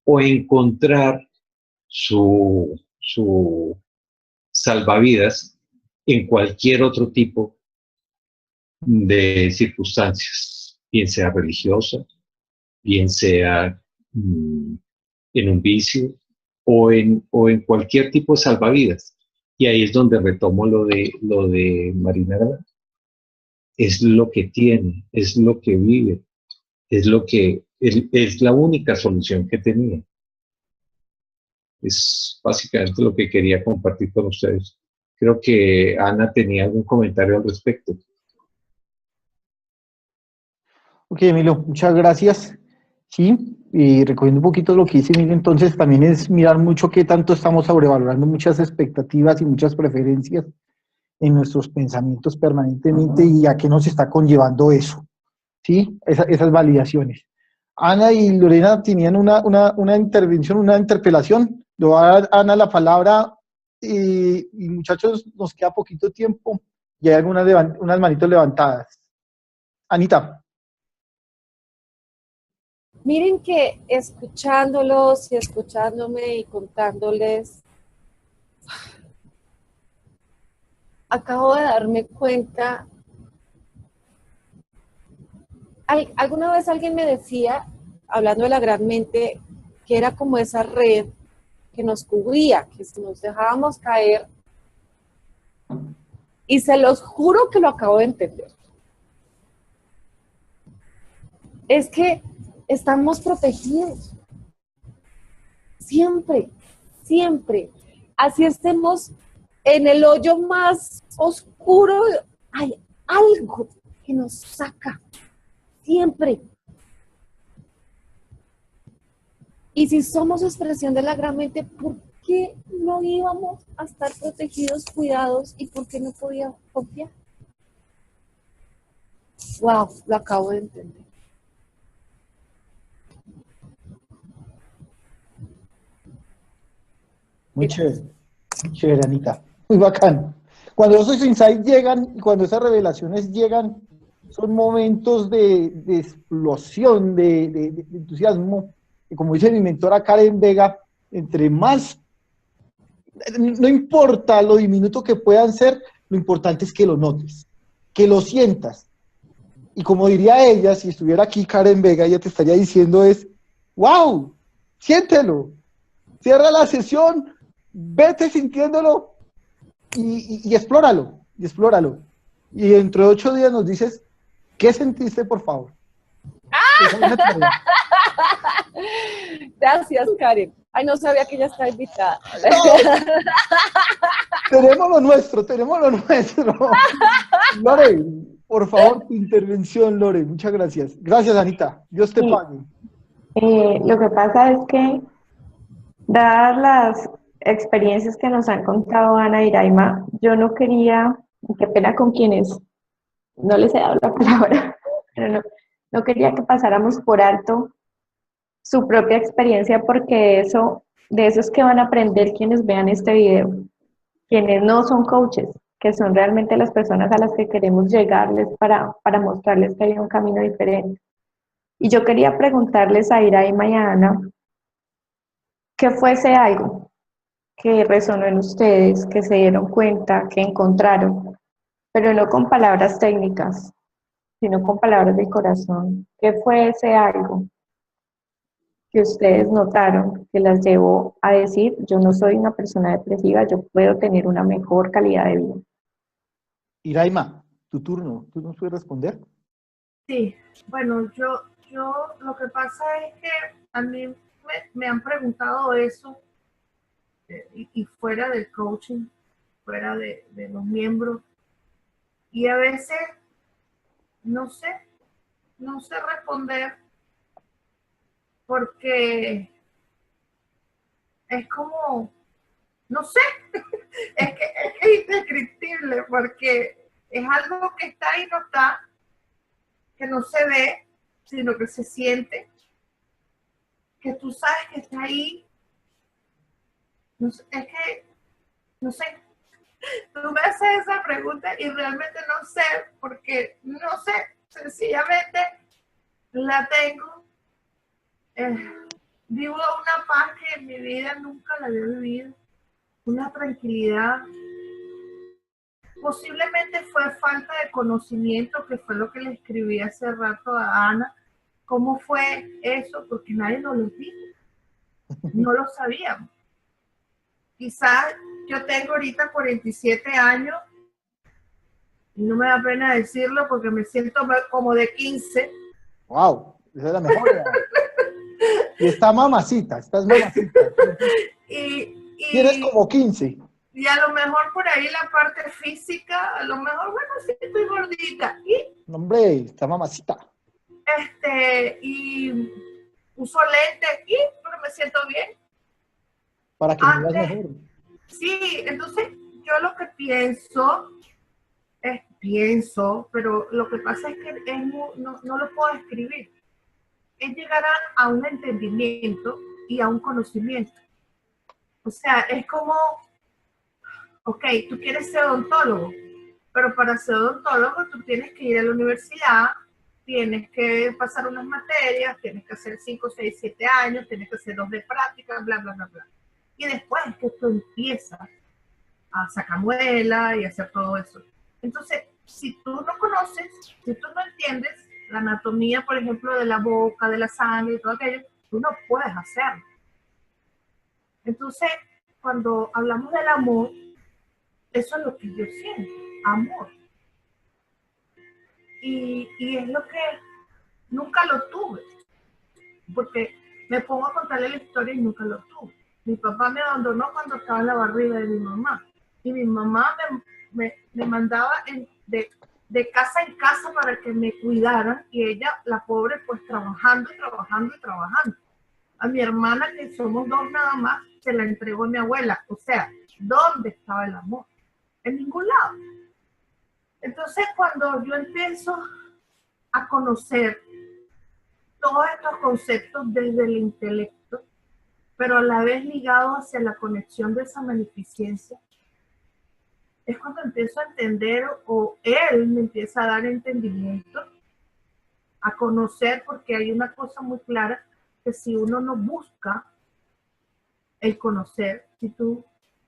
o encontrar su salvavidas en cualquier otro tipo de circunstancias, bien sea religiosa, bien sea en un vicio o en cualquier tipo de salvavidas. Y ahí es donde retomo lo de Marina Galán. Es lo que tiene, es lo que vive, es la única solución que tenía. Es básicamente lo que quería compartir con ustedes. Creo que Ana tenía algún comentario al respecto. Ok, Emilio, muchas gracias. Sí, y recogiendo un poquito lo que dice Emilio, entonces también es mirar mucho qué tanto estamos sobrevalorando muchas expectativas y muchas preferencias en nuestros pensamientos permanentemente y a qué nos está conllevando eso, ¿sí? Esas validaciones. Ana y Lorena tenían una intervención, una interpelación. Le voy a dar a Ana la palabra y muchachos, nos queda poquito tiempo y hay unas manitos levantadas. Anita. Miren que escuchándolos y escuchándome y contándoles, acabo de darme cuenta. Alguna vez alguien me decía, hablando de la gran mente, que era como esa red que nos cubría, que si nos dejábamos caer, y se los juro que lo acabo de entender. Es que estamos protegidos. Siempre, siempre. Así estemos en el hoyo más oscuro, hay algo que nos saca. Siempre. Y si somos expresión de la gran mente, ¿por qué no íbamos a estar protegidos, cuidados y por qué no podíamos confiar? Wow, lo acabo de entender. Muy chévere, Anita. Muy bacán. Cuando esos insights llegan y cuando esas revelaciones llegan, son momentos de explosión, de entusiasmo. Y como dice mi mentora Karen Vega, entre más, no importa lo diminuto que puedan ser, lo importante es que lo notes, que lo sientas. Y como diría ella, si estuviera aquí Karen Vega, ella te estaría diciendo es, wow, siéntelo, cierra la sesión, vete sintiéndolo y explóralo, y explóralo. Y dentro de 8 días nos dices, ¿qué sentiste, por favor? Gracias, Karen. Ay, no sabía que ella está invitada. Tenemos lo nuestro, tenemos lo nuestro. Lore, por favor, tu intervención, Lore. Muchas gracias. Gracias, Anita. Dios te Sí. pague. Lo que pasa es que, dadas las experiencias que nos han contado Ana y Iraima, yo no quería, y qué pena con quienes no les he dado la palabra, pero no quería que pasáramos por alto su propia experiencia, porque de eso es que van a aprender quienes vean este video, quienes no son coaches, que son realmente las personas a las que queremos llegarles para mostrarles que hay un camino diferente. Y yo quería preguntarles a Iraima y a Ana, ¿qué fuese algo que resonó en ustedes, que se dieron cuenta, que encontraron, pero no con palabras técnicas, sino con palabras del corazón? ¿Qué fue ese algo que ustedes notaron que las llevó a decir, yo no soy una persona depresiva, yo puedo tener una mejor calidad de vida? Iraima, tu turno. ¿Tú nos puedes responder? Sí, bueno, yo lo que pasa es que a mí me han preguntado eso y fuera del coaching, fuera de los miembros, y a veces no sé responder porque es como, no sé, es indescriptible porque es algo que está y no está, que no se ve, sino que se siente, que tú sabes que está ahí. No sé, es que, no sé, tú me haces esa pregunta y realmente no sé, porque no sé, sencillamente la tengo. Vivo una paz que en mi vida nunca la había vivido, una tranquilidad. Posiblemente fue falta de conocimiento, que fue lo que le escribí hace rato a Ana. ¿Cómo fue eso? Porque nadie nos lo dijo, no lo sabíamos. Quizás yo tengo ahorita 47 años, y no me da pena decirlo porque me siento como de 15. ¡Wow! Esa es la mejor edad. Y está mamacita, estás mamacita. Tienes como 15. Y a lo mejor por ahí la parte física, a lo mejor, bueno, sí estoy gordita. No, hombre, está mamacita. Y uso lentes, pero me siento bien. Para que me veas mejor. Sí, entonces yo lo que pienso, pero lo que pasa es que no lo puedo escribir. Es llegar a un entendimiento y a un conocimiento. O sea, es como, ok, tú quieres ser odontólogo, pero para ser odontólogo tú tienes que ir a la universidad, tienes que pasar unas materias, tienes que hacer 5, 6, 7 años, tienes que hacer 2 de práctica, bla, bla, bla, bla. Y después es que tú empiezas a sacar muela y hacer todo eso. Entonces, si tú no conoces, si tú no entiendes la anatomía, por ejemplo, de la boca, de la sangre y todo aquello, tú no puedes hacerlo. Entonces, cuando hablamos del amor, eso es lo que yo siento, amor. Y es lo que nunca lo tuve, porque me pongo a contarle la historia y nunca lo tuve. Mi papá me abandonó cuando estaba en la barriga de mi mamá. Y mi mamá me mandaba de casa en casa para que me cuidaran. Y ella, la pobre, pues trabajando y trabajando y trabajando. A mi hermana, que somos dos nada más, se la entregó a mi abuela. O sea, ¿dónde estaba el amor? En ningún lado. Entonces, cuando yo empiezo a conocer todos estos conceptos desde el intelecto, pero a la vez ligados hacia la conexión de esa magnificencia, es cuando empiezo a entender, o él me empieza a dar entendimiento, a conocer, porque hay una cosa muy clara, que si uno no busca el conocer, si tú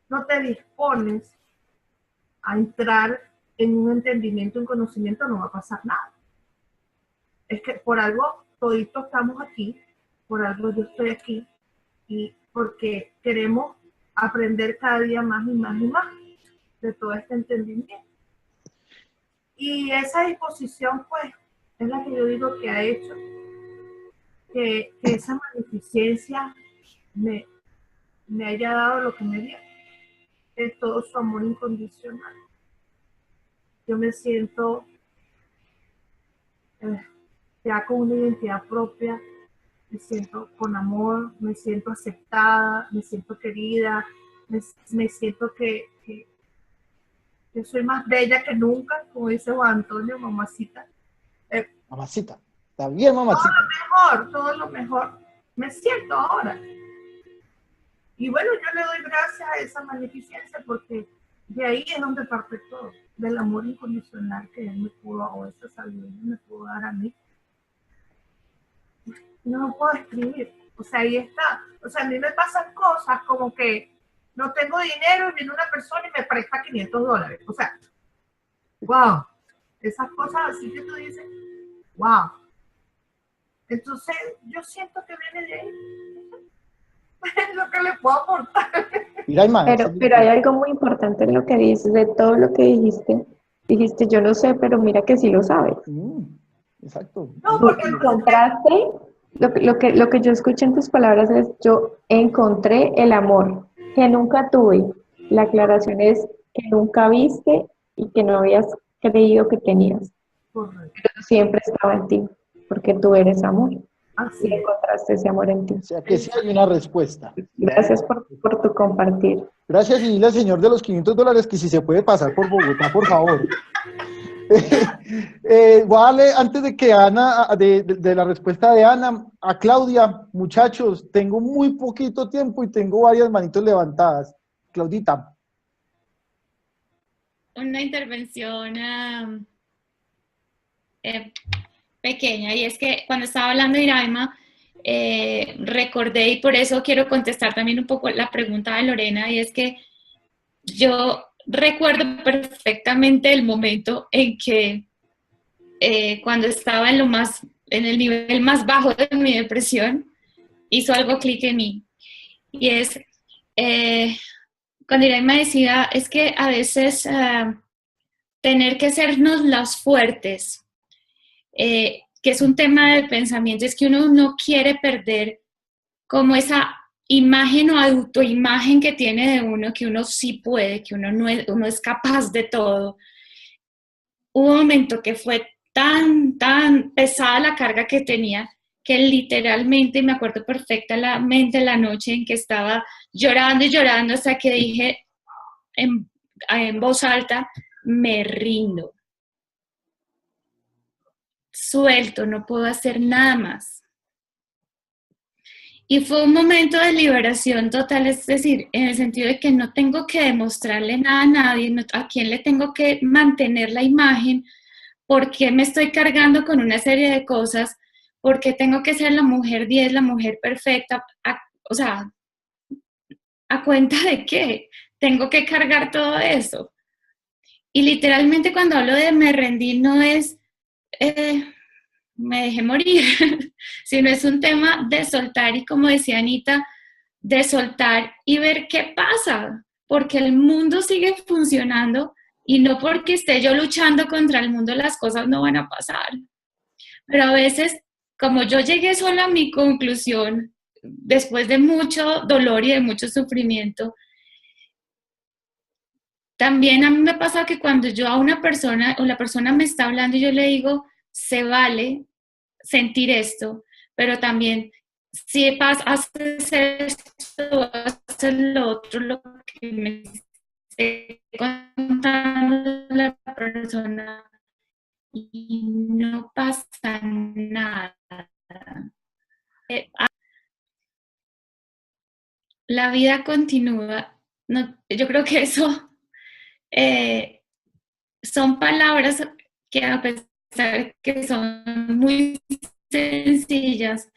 no te dispones a entrar en un entendimiento, un conocimiento, no va a pasar nada. Es que por algo toditos estamos aquí, por algo yo estoy aquí, y porque queremos aprender cada día más y más y más de todo este entendimiento. Y esa disposición, pues, es la que yo digo que ha hecho que esa magnificencia me haya dado lo que me dio, es todo su amor incondicional. Yo me siento ya con una identidad propia, me siento con amor, me siento aceptada, me siento querida, me siento que soy más bella que nunca, como dice Juan Antonio, mamacita. Mamacita, está bien, mamacita. Todo lo mejor me siento ahora. Y bueno, yo le doy gracias a esa magnificencia, porque de ahí es donde parte todo, del amor incondicional que él me pudo, o esa sabiduría me pudo dar a mí. No lo puedo escribir, o sea, ahí está. O sea, a mí me pasan cosas como que no tengo dinero y viene una persona y me presta $500. O sea, wow, esas cosas así que tú dices, wow. Entonces, yo siento que viene de ahí. Es lo que le puedo aportar. Pero hay algo muy importante en lo que dices, de todo lo que dijiste. Dijiste, yo no sé, pero mira que sí lo sabes. Exacto. No, porque encontraste, lo que yo escuché en tus palabras es, yo encontré el amor que nunca tuve. La aclaración es que nunca viste y que no habías creído que tenías. correcto. Pero siempre estaba en ti, porque tú eres amor. Así Y encontraste ese amor en ti. O sea, que sí hay una respuesta. Gracias por tu compartir. Gracias, y dile al señor de los $500 que si se puede pasar por Bogotá, por favor. Vale, antes de que Ana, de la respuesta de Ana, a Claudia, muchachos, tengo muy poquito tiempo y tengo varias manitos levantadas. Claudita. Una intervención pequeña, y es que cuando estaba hablando de Iraima, recordé, y por eso quiero contestar también un poco la pregunta de Lorena, y es que yo recuerdo perfectamente el momento en que cuando estaba en el nivel más bajo de mi depresión, hizo algo clic en mí, y es cuando Iraima decía, es que a veces tener que sernos las fuertes, que es un tema de pensamiento, es que uno no quiere perder como esa imagen o autoimagen que tiene de uno, que uno sí puede, que uno es capaz de todo. Hubo un momento que fue tan pesada la carga que tenía, que literalmente, me acuerdo perfectamente la noche en que estaba llorando y llorando hasta que dije en voz alta, me rindo. Suelto, no puedo hacer nada más. Y fue un momento de liberación total, es decir, en el sentido de que no tengo que demostrarle nada a nadie, a quién le tengo que mantener la imagen, porque me estoy cargando con una serie de cosas, porque tengo que ser la mujer 10, la mujer perfecta, o sea, ¿a cuenta de qué? Tengo que cargar todo eso. Y literalmente cuando hablo de me rendí, no es me dejé morir, sino es un tema de soltar, y como decía Anita, de soltar y ver qué pasa, porque el mundo sigue funcionando y no porque esté yo luchando contra el mundo las cosas no van a pasar. Pero a veces, como yo llegué sola a mi conclusión, después de mucho dolor y de mucho sufrimiento, también a mí me pasa que cuando yo a una persona o la persona me está hablando y yo le digo, se vale sentir esto, pero también si haces esto, haces lo otro, lo que me esté contando la persona y no pasa nada. La vida continúa. No, yo creo que eso son palabras que a pesar que son muy sencillas,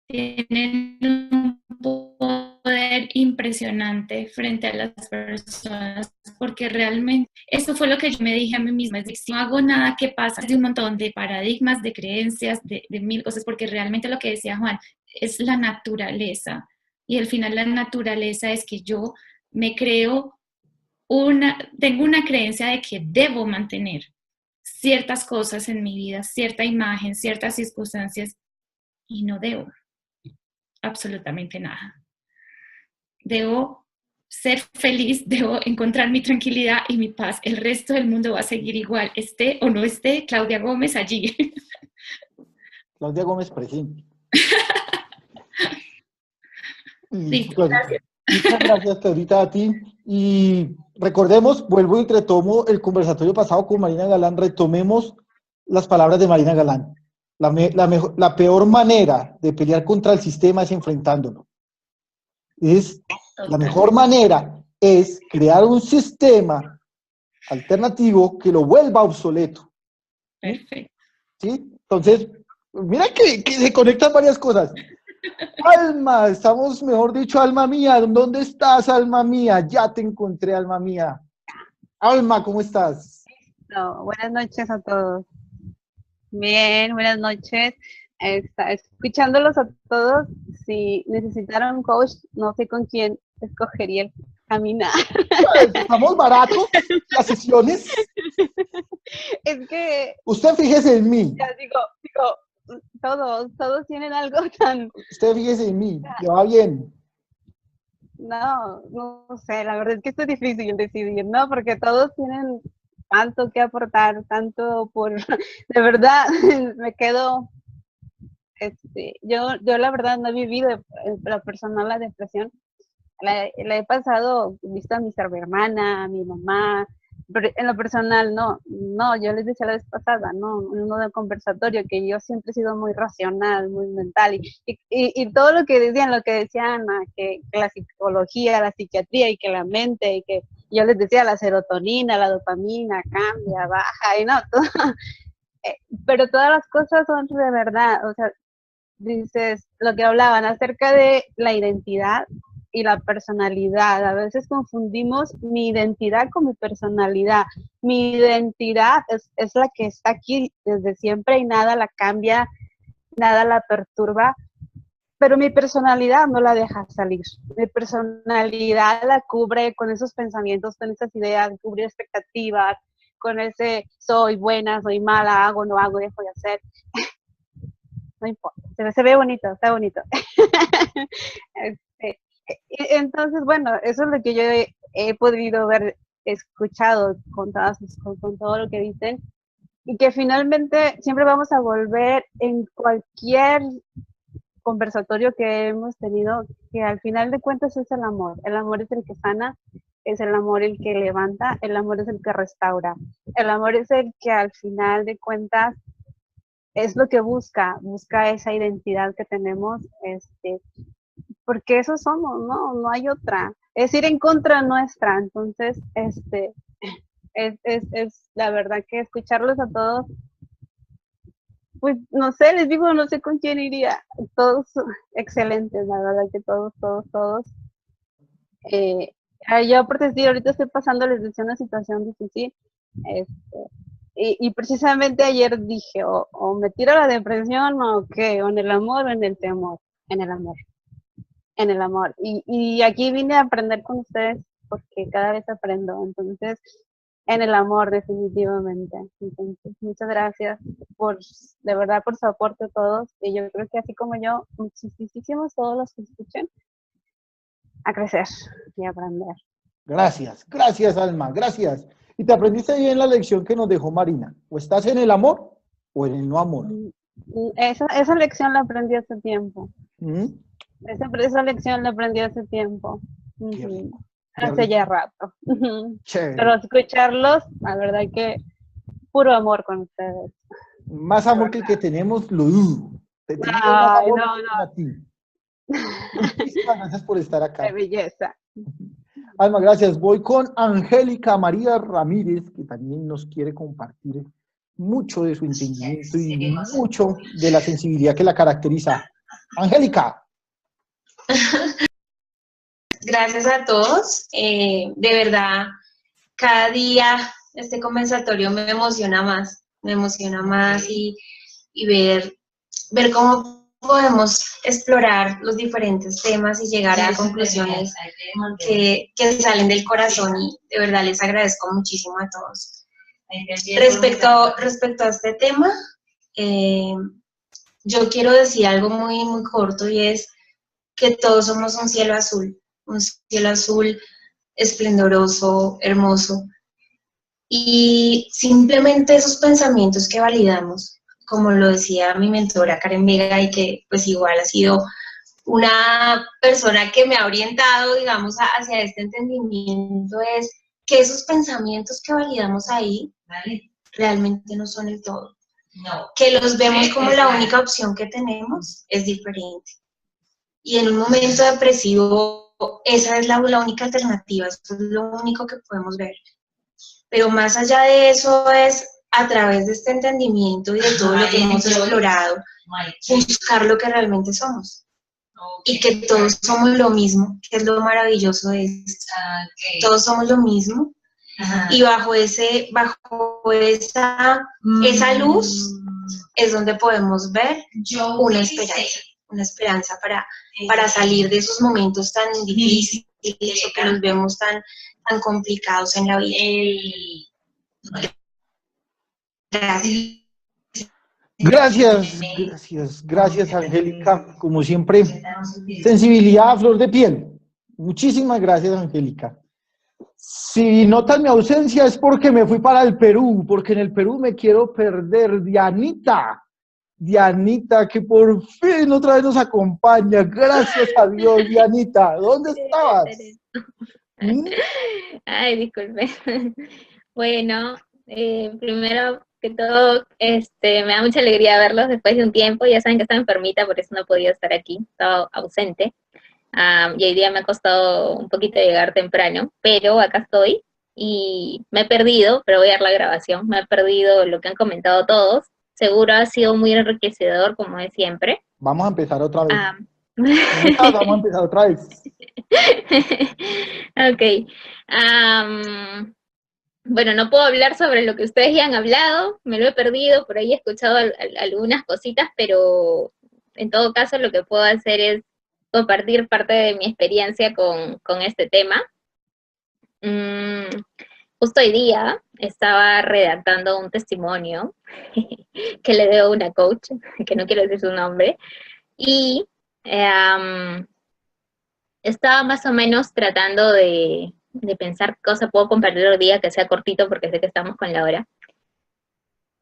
tienen un poder impresionante frente a las personas, porque realmente eso fue lo que yo me dije a mí misma, es decir, si no hago nada, ¿qué pasa? De un montón de paradigmas, de creencias, de mil cosas, porque realmente lo que decía Juan, es la naturaleza, y al final la naturaleza es que yo me creo tengo una creencia de que debo mantener ciertas cosas en mi vida, cierta imagen, ciertas circunstancias, y no debo absolutamente nada. Debo ser feliz, debo encontrar mi tranquilidad y mi paz. El resto del mundo va a seguir igual, esté o no esté Claudia Gómez allí. Claudia Gómez presente. Listo, Pues, gracias. muchas gracias, Claudita, a ti. Y recordemos, vuelvo y retomo el conversatorio pasado con Marina Galán, retomemos las palabras de Marina Galán. La peor manera de pelear contra el sistema es enfrentándolo. La mejor manera es crear un sistema alternativo que lo vuelva obsoleto. Perfecto. ¿Sí? Entonces, mira que se conectan varias cosas. Alma, estamos, mejor dicho, alma mía. ¿Dónde estás, alma mía? Ya te encontré, alma mía. Alma, ¿cómo estás? No, buenas noches a todos. Bien, buenas noches. Escuchándolos a todos, si necesitaran un coach, no sé con quién escogería el caminar. Pues, estamos baratos, las sesiones. Es que, Usted fíjese en mí. ya digo, todos tienen algo tan, Usted fíjese en mí. Le va bien. no sé, la verdad es que esto es difícil decidir, ¿no? Porque todos tienen tanto que aportar, tanto por, de verdad, me quedo, yo la verdad no he vivido en lo personal la depresión, la he pasado, visto a mi hermana, a mi mamá, pero en lo personal no, yo les decía la vez pasada, no, en uno del conversatorio, que yo siempre he sido muy racional, muy mental, y todo lo que decían, que la psicología, la psiquiatría, y que la mente, y que yo les decía la serotonina, la dopamina, cambia, baja, y no, todo, pero todas las cosas son de verdad, o sea, dices, lo que hablaban acerca de la identidad y la personalidad. A veces confundimos mi identidad con mi personalidad. Mi identidad es la que está aquí desde siempre y nada la cambia, nada la perturba, pero mi personalidad no la deja salir. Mi personalidad la cubre con esos pensamientos, con esas ideas, cubre expectativas, con ese soy buena, soy mala, hago, no hago, dejo de hacer. No importa, se ve bonito, está bonito. Entonces, bueno, eso es lo que yo he podido ver, escuchado con todo lo que dicen, y que finalmente siempre vamos a volver en cualquier conversatorio que hemos tenido, que al final de cuentas es el amor. El amor es el que sana, es el amor el que levanta, el amor es el que restaura, el amor es el que al final de cuentas es lo que busca esa identidad que tenemos, porque eso somos, no hay otra. Es ir en contra nuestra, entonces, es la verdad que escucharlos a todos, pues, no sé, les digo, no sé con quién iría, todos excelentes, la verdad que todos. Yo por decir, ahorita estoy pasando, les decía, una situación difícil, y precisamente ayer dije, o me tiro a la depresión, o qué, o en el amor o en el temor, en el amor. En el amor. Y aquí vine a aprender con ustedes porque cada vez aprendo. Entonces, en el amor, definitivamente. Entonces, muchas gracias de verdad, por su aporte a todos. Y yo creo que así como yo, muchísimos todos los que escuchen, a crecer y a aprender. Gracias, gracias, Alma, gracias. Y te aprendiste bien la lección que nos dejó Marina. O estás en el amor o en el no amor. Esa lección la aprendí hace tiempo. ¿Mm? Esa lección la aprendí hace tiempo. Qué rico, qué Hace rico. ya rato. Chévere. Pero escucharlos, la verdad que puro amor con ustedes. Más amor que el que tenemos, lo dudo. Te tenemos más Ay, amor no, que no. a ti. Muchísimas gracias por estar acá. Qué belleza. Alma, gracias. Voy con Angélica María Ramírez, que también nos quiere compartir mucho de su entendimiento y mucho de la sensibilidad que la caracteriza. Angélica. Gracias a todos. De verdad, cada día este conversatorio me emociona más y ver cómo podemos explorar los diferentes temas y llegar a conclusiones que salen del corazón, y de verdad les agradezco muchísimo a todos. Respecto a este tema, yo quiero decir algo muy, muy corto, y es que todos somos un cielo azul esplendoroso, hermoso, y simplemente esos pensamientos que validamos, como lo decía mi mentora Karen Vega, y que pues igual ha sido una persona que me ha orientado, digamos, hacia este entendimiento, es que esos pensamientos que validamos ahí realmente no son el todo. No. Que los vemos como la única opción que tenemos es diferente. Y en un momento depresivo, esa es la única alternativa, eso es lo único que podemos ver. Pero más allá de eso es, a través de este entendimiento y de todo lo que hemos explorado, buscar lo que realmente somos. Y que todos somos lo mismo, que es lo maravilloso de esto. Todos somos lo mismo. Y bajo esa luz es donde podemos ver una esperanza para salir de esos momentos tan difíciles o que nos vemos tan complicados en la vida. Gracias, Angélica. Como siempre, sensibilidad a flor de piel. Muchísimas gracias, Angélica. Si notan mi ausencia es porque me fui para el Perú, porque en el Perú me quiero perder. Dianita, que por fin otra vez nos acompaña. Gracias a Dios, Dianita. ¿Dónde estabas? ¿Mm? Ay, disculpe. Bueno, primero que todo, me da mucha alegría verlos después de un tiempo. Ya saben que estaba enfermita, por eso no he podido estar aquí, estaba ausente. Y hoy día me ha costado un poquito llegar temprano, pero acá estoy y me he perdido, pero voy a dar la grabación, me he perdido lo que han comentado todos. Seguro ha sido muy enriquecedor, como es siempre. Vamos a empezar otra vez. Vamos a empezar otra vez. Ok. Bueno, no puedo hablar sobre lo que ustedes ya han hablado, me lo he perdido, por ahí he escuchado algunas cositas, pero en todo caso lo que puedo hacer es compartir parte de mi experiencia con este tema. Justo hoy día estaba redactando un testimonio que le debo a una coach, que no quiero decir su nombre, y estaba más o menos tratando de pensar qué cosa puedo compartir hoy día que sea cortito, porque sé que estamos con la hora.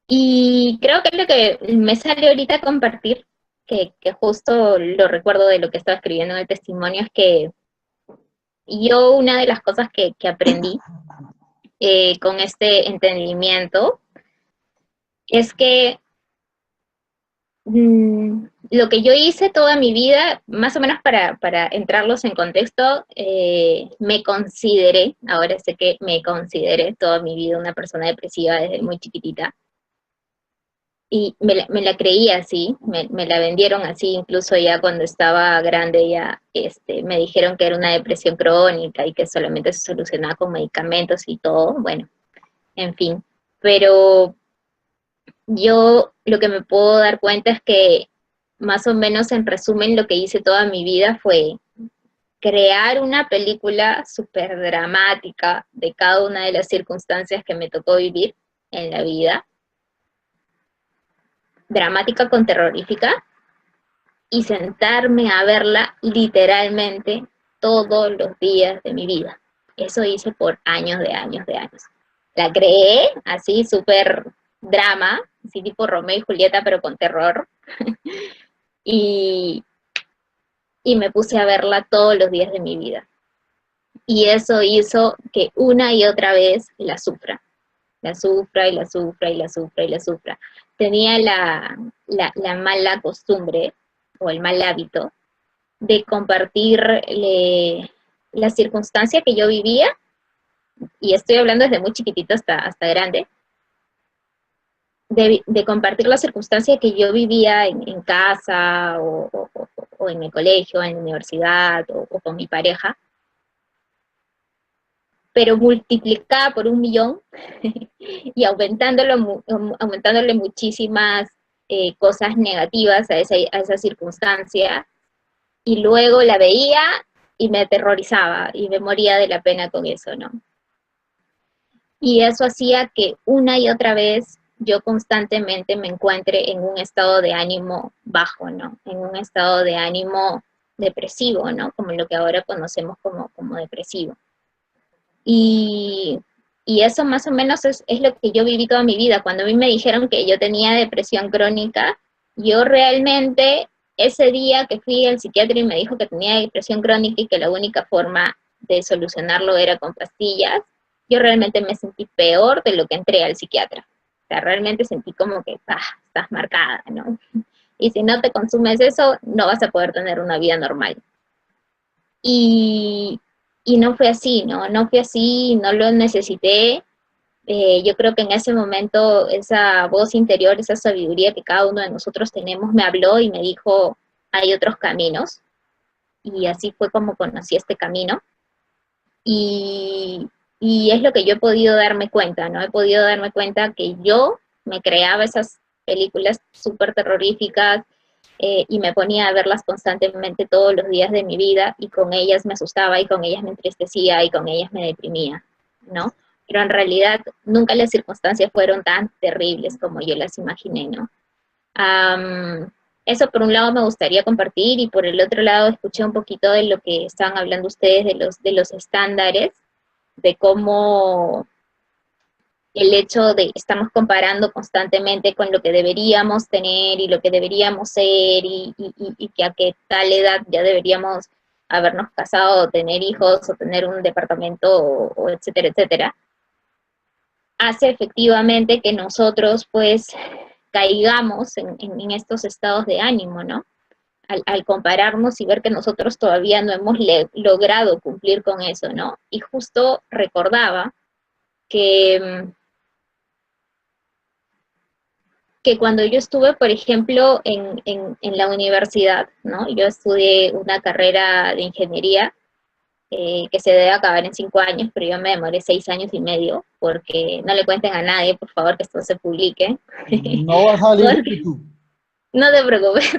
Y creo que lo que me sale ahorita a compartir, que justo lo recuerdo de lo que estaba escribiendo en el testimonio, es que yo una de las cosas que aprendí con este entendimiento es que lo que yo hice toda mi vida, más o menos para entrarlos en contexto, me consideré, ahora sé que me consideré toda mi vida una persona depresiva desde muy chiquitita. Y me la creía así, me la vendieron así, incluso ya cuando estaba grande ya me dijeron que era una depresión crónica y que solamente se solucionaba con medicamentos y todo, bueno, en fin. Pero yo lo que me puedo dar cuenta es que más o menos en resumen lo que hice toda mi vida fue crear una película súper dramática de cada una de las circunstancias que me tocó vivir en la vida, dramática con terrorífica, y sentarme a verla literalmente todos los días de mi vida. Eso hice por años de años de años. La creé así, súper drama, así tipo Romeo y Julieta, pero con terror. y me puse a verla todos los días de mi vida. Y eso hizo que una y otra vez la sufra. La sufra y la sufra y la sufra y la sufra. Tenía la mala costumbre o el mal hábito de compartir la circunstancia que yo vivía, y estoy hablando desde muy chiquitito hasta grande, de compartir la circunstancia que yo vivía en casa o en el colegio, en la universidad o con mi pareja, pero multiplicada por 1.000.000 y aumentándole muchísimas cosas negativas a esa circunstancia, y luego la veía y me aterrorizaba y me moría de la pena con eso, ¿no? Y eso hacía que una y otra vez yo constantemente me encuentre en un estado de ánimo bajo, ¿no? En un estado de ánimo depresivo, ¿no? Como lo que ahora conocemos como depresivo. Y eso más o menos es lo que yo viví toda mi vida. Cuando a mí me dijeron que yo tenía depresión crónica, yo realmente, ese día que fui al psiquiatra y me dijo que tenía depresión crónica y que la única forma de solucionarlo era con pastillas, yo realmente me sentí peor de lo que entré al psiquiatra. O sea, realmente sentí como que, estás marcada, ¿no? Y si no te consumes eso, no vas a poder tener una vida normal. Y no fue así, ¿no? No fue así, no lo necesité. Yo creo que en ese momento esa voz interior, esa sabiduría que cada uno de nosotros tenemos, me habló y me dijo, hay otros caminos. Y así fue como conocí este camino. Y es lo que yo he podido darme cuenta, ¿no? He podido darme cuenta que yo me creaba esas películas súper terroríficas, y me ponía a verlas constantemente todos los días de mi vida, y con ellas me asustaba, y con ellas me entristecía, y con ellas me deprimía, ¿no? Pero en realidad nunca las circunstancias fueron tan terribles como yo las imaginé, ¿no? Eso por un lado me gustaría compartir, y por el otro lado escuché un poquito de lo que estaban hablando ustedes de los estándares, de cómo el hecho de estamos comparando constantemente con lo que deberíamos tener y lo que deberíamos ser, y que a qué tal edad ya deberíamos habernos casado, o tener hijos, o tener un departamento, o etcétera, etcétera, hace efectivamente que nosotros pues caigamos en estos estados de ánimo, ¿no? Al compararnos y ver que nosotros todavía no hemos logrado cumplir con eso, ¿no? Y justo recordaba que cuando yo estuve, por ejemplo, en la universidad, ¿no? Yo estudié una carrera de ingeniería que se debe acabar en 5 años, pero yo me demoré 6 años y medio, porque no le cuenten a nadie, por favor, que esto se publique. No va a salir en YouTube. No te preocupes,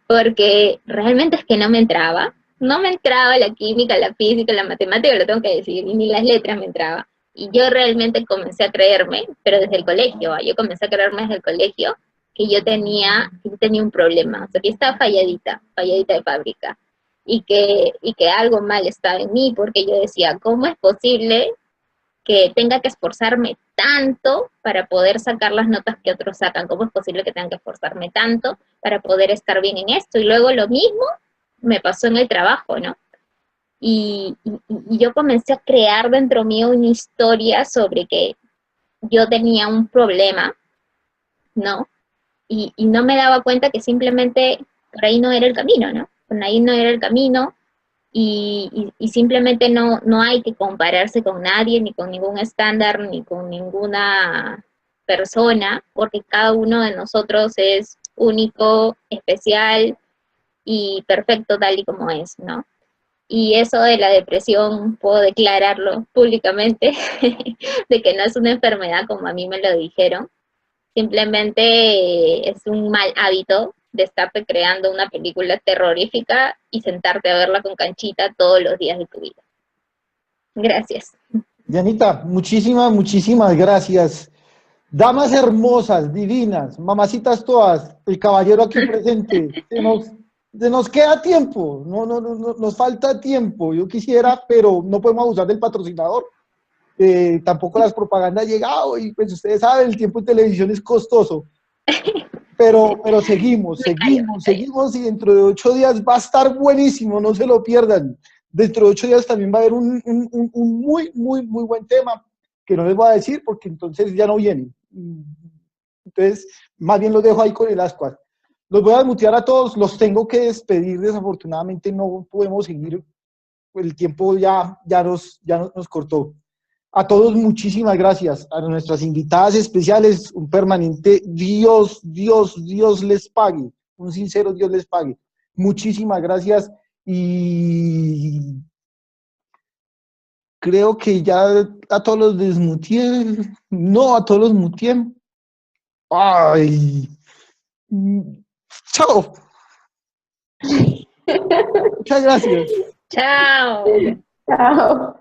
porque realmente es que no me entraba la química, la física, la matemática, lo tengo que decir, y ni las letras me entraba. Y yo realmente comencé a creerme, pero desde el colegio, yo comencé a creerme desde el colegio que yo tenía un problema, o sea, que estaba falladita de fábrica, y que algo mal estaba en mí, porque yo decía, ¿cómo es posible que tenga que esforzarme tanto para poder sacar las notas que otros sacan? ¿Cómo es posible que tenga que esforzarme tanto para poder estar bien en esto? Y luego lo mismo me pasó en el trabajo, ¿no? Y yo comencé a crear dentro mío una historia sobre que yo tenía un problema, ¿no? Y no me daba cuenta que simplemente por ahí no era el camino, ¿no? Por ahí no era el camino, y simplemente no hay que compararse con nadie, ni con ningún estándar, ni con ninguna persona, porque cada uno de nosotros es único, especial y perfecto tal y como es, ¿no? Y eso de la depresión, puedo declararlo públicamente, de que no es una enfermedad como a mí me lo dijeron, simplemente es un mal hábito Destape creando una película terrorífica y sentarte a verla con Canchita todos los días de tu vida. Gracias. Dianita, muchísimas gracias. Damas hermosas, divinas, mamacitas todas, el caballero aquí presente, se nos queda tiempo, no, nos falta tiempo. Yo quisiera, pero no podemos abusar del patrocinador. Tampoco las propagandas han llegado y pues ustedes saben, el tiempo en televisión es costoso. Pero seguimos y dentro de 8 días va a estar buenísimo, no se lo pierdan. Dentro de 8 días también va a haber un muy buen tema que no les voy a decir porque entonces ya no vienen. Entonces, más bien los dejo ahí con el ascuas. Los voy a desmutear a todos, los tengo que despedir, desafortunadamente no podemos seguir, el tiempo ya nos cortó. A todos muchísimas gracias, a nuestras invitadas especiales, un permanente Dios les pague, un sincero Dios les pague. Muchísimas gracias y creo que ya a todos los desmuteé, no, a todos los muteé. Ay, chao. Muchas gracias. Chao. Chao.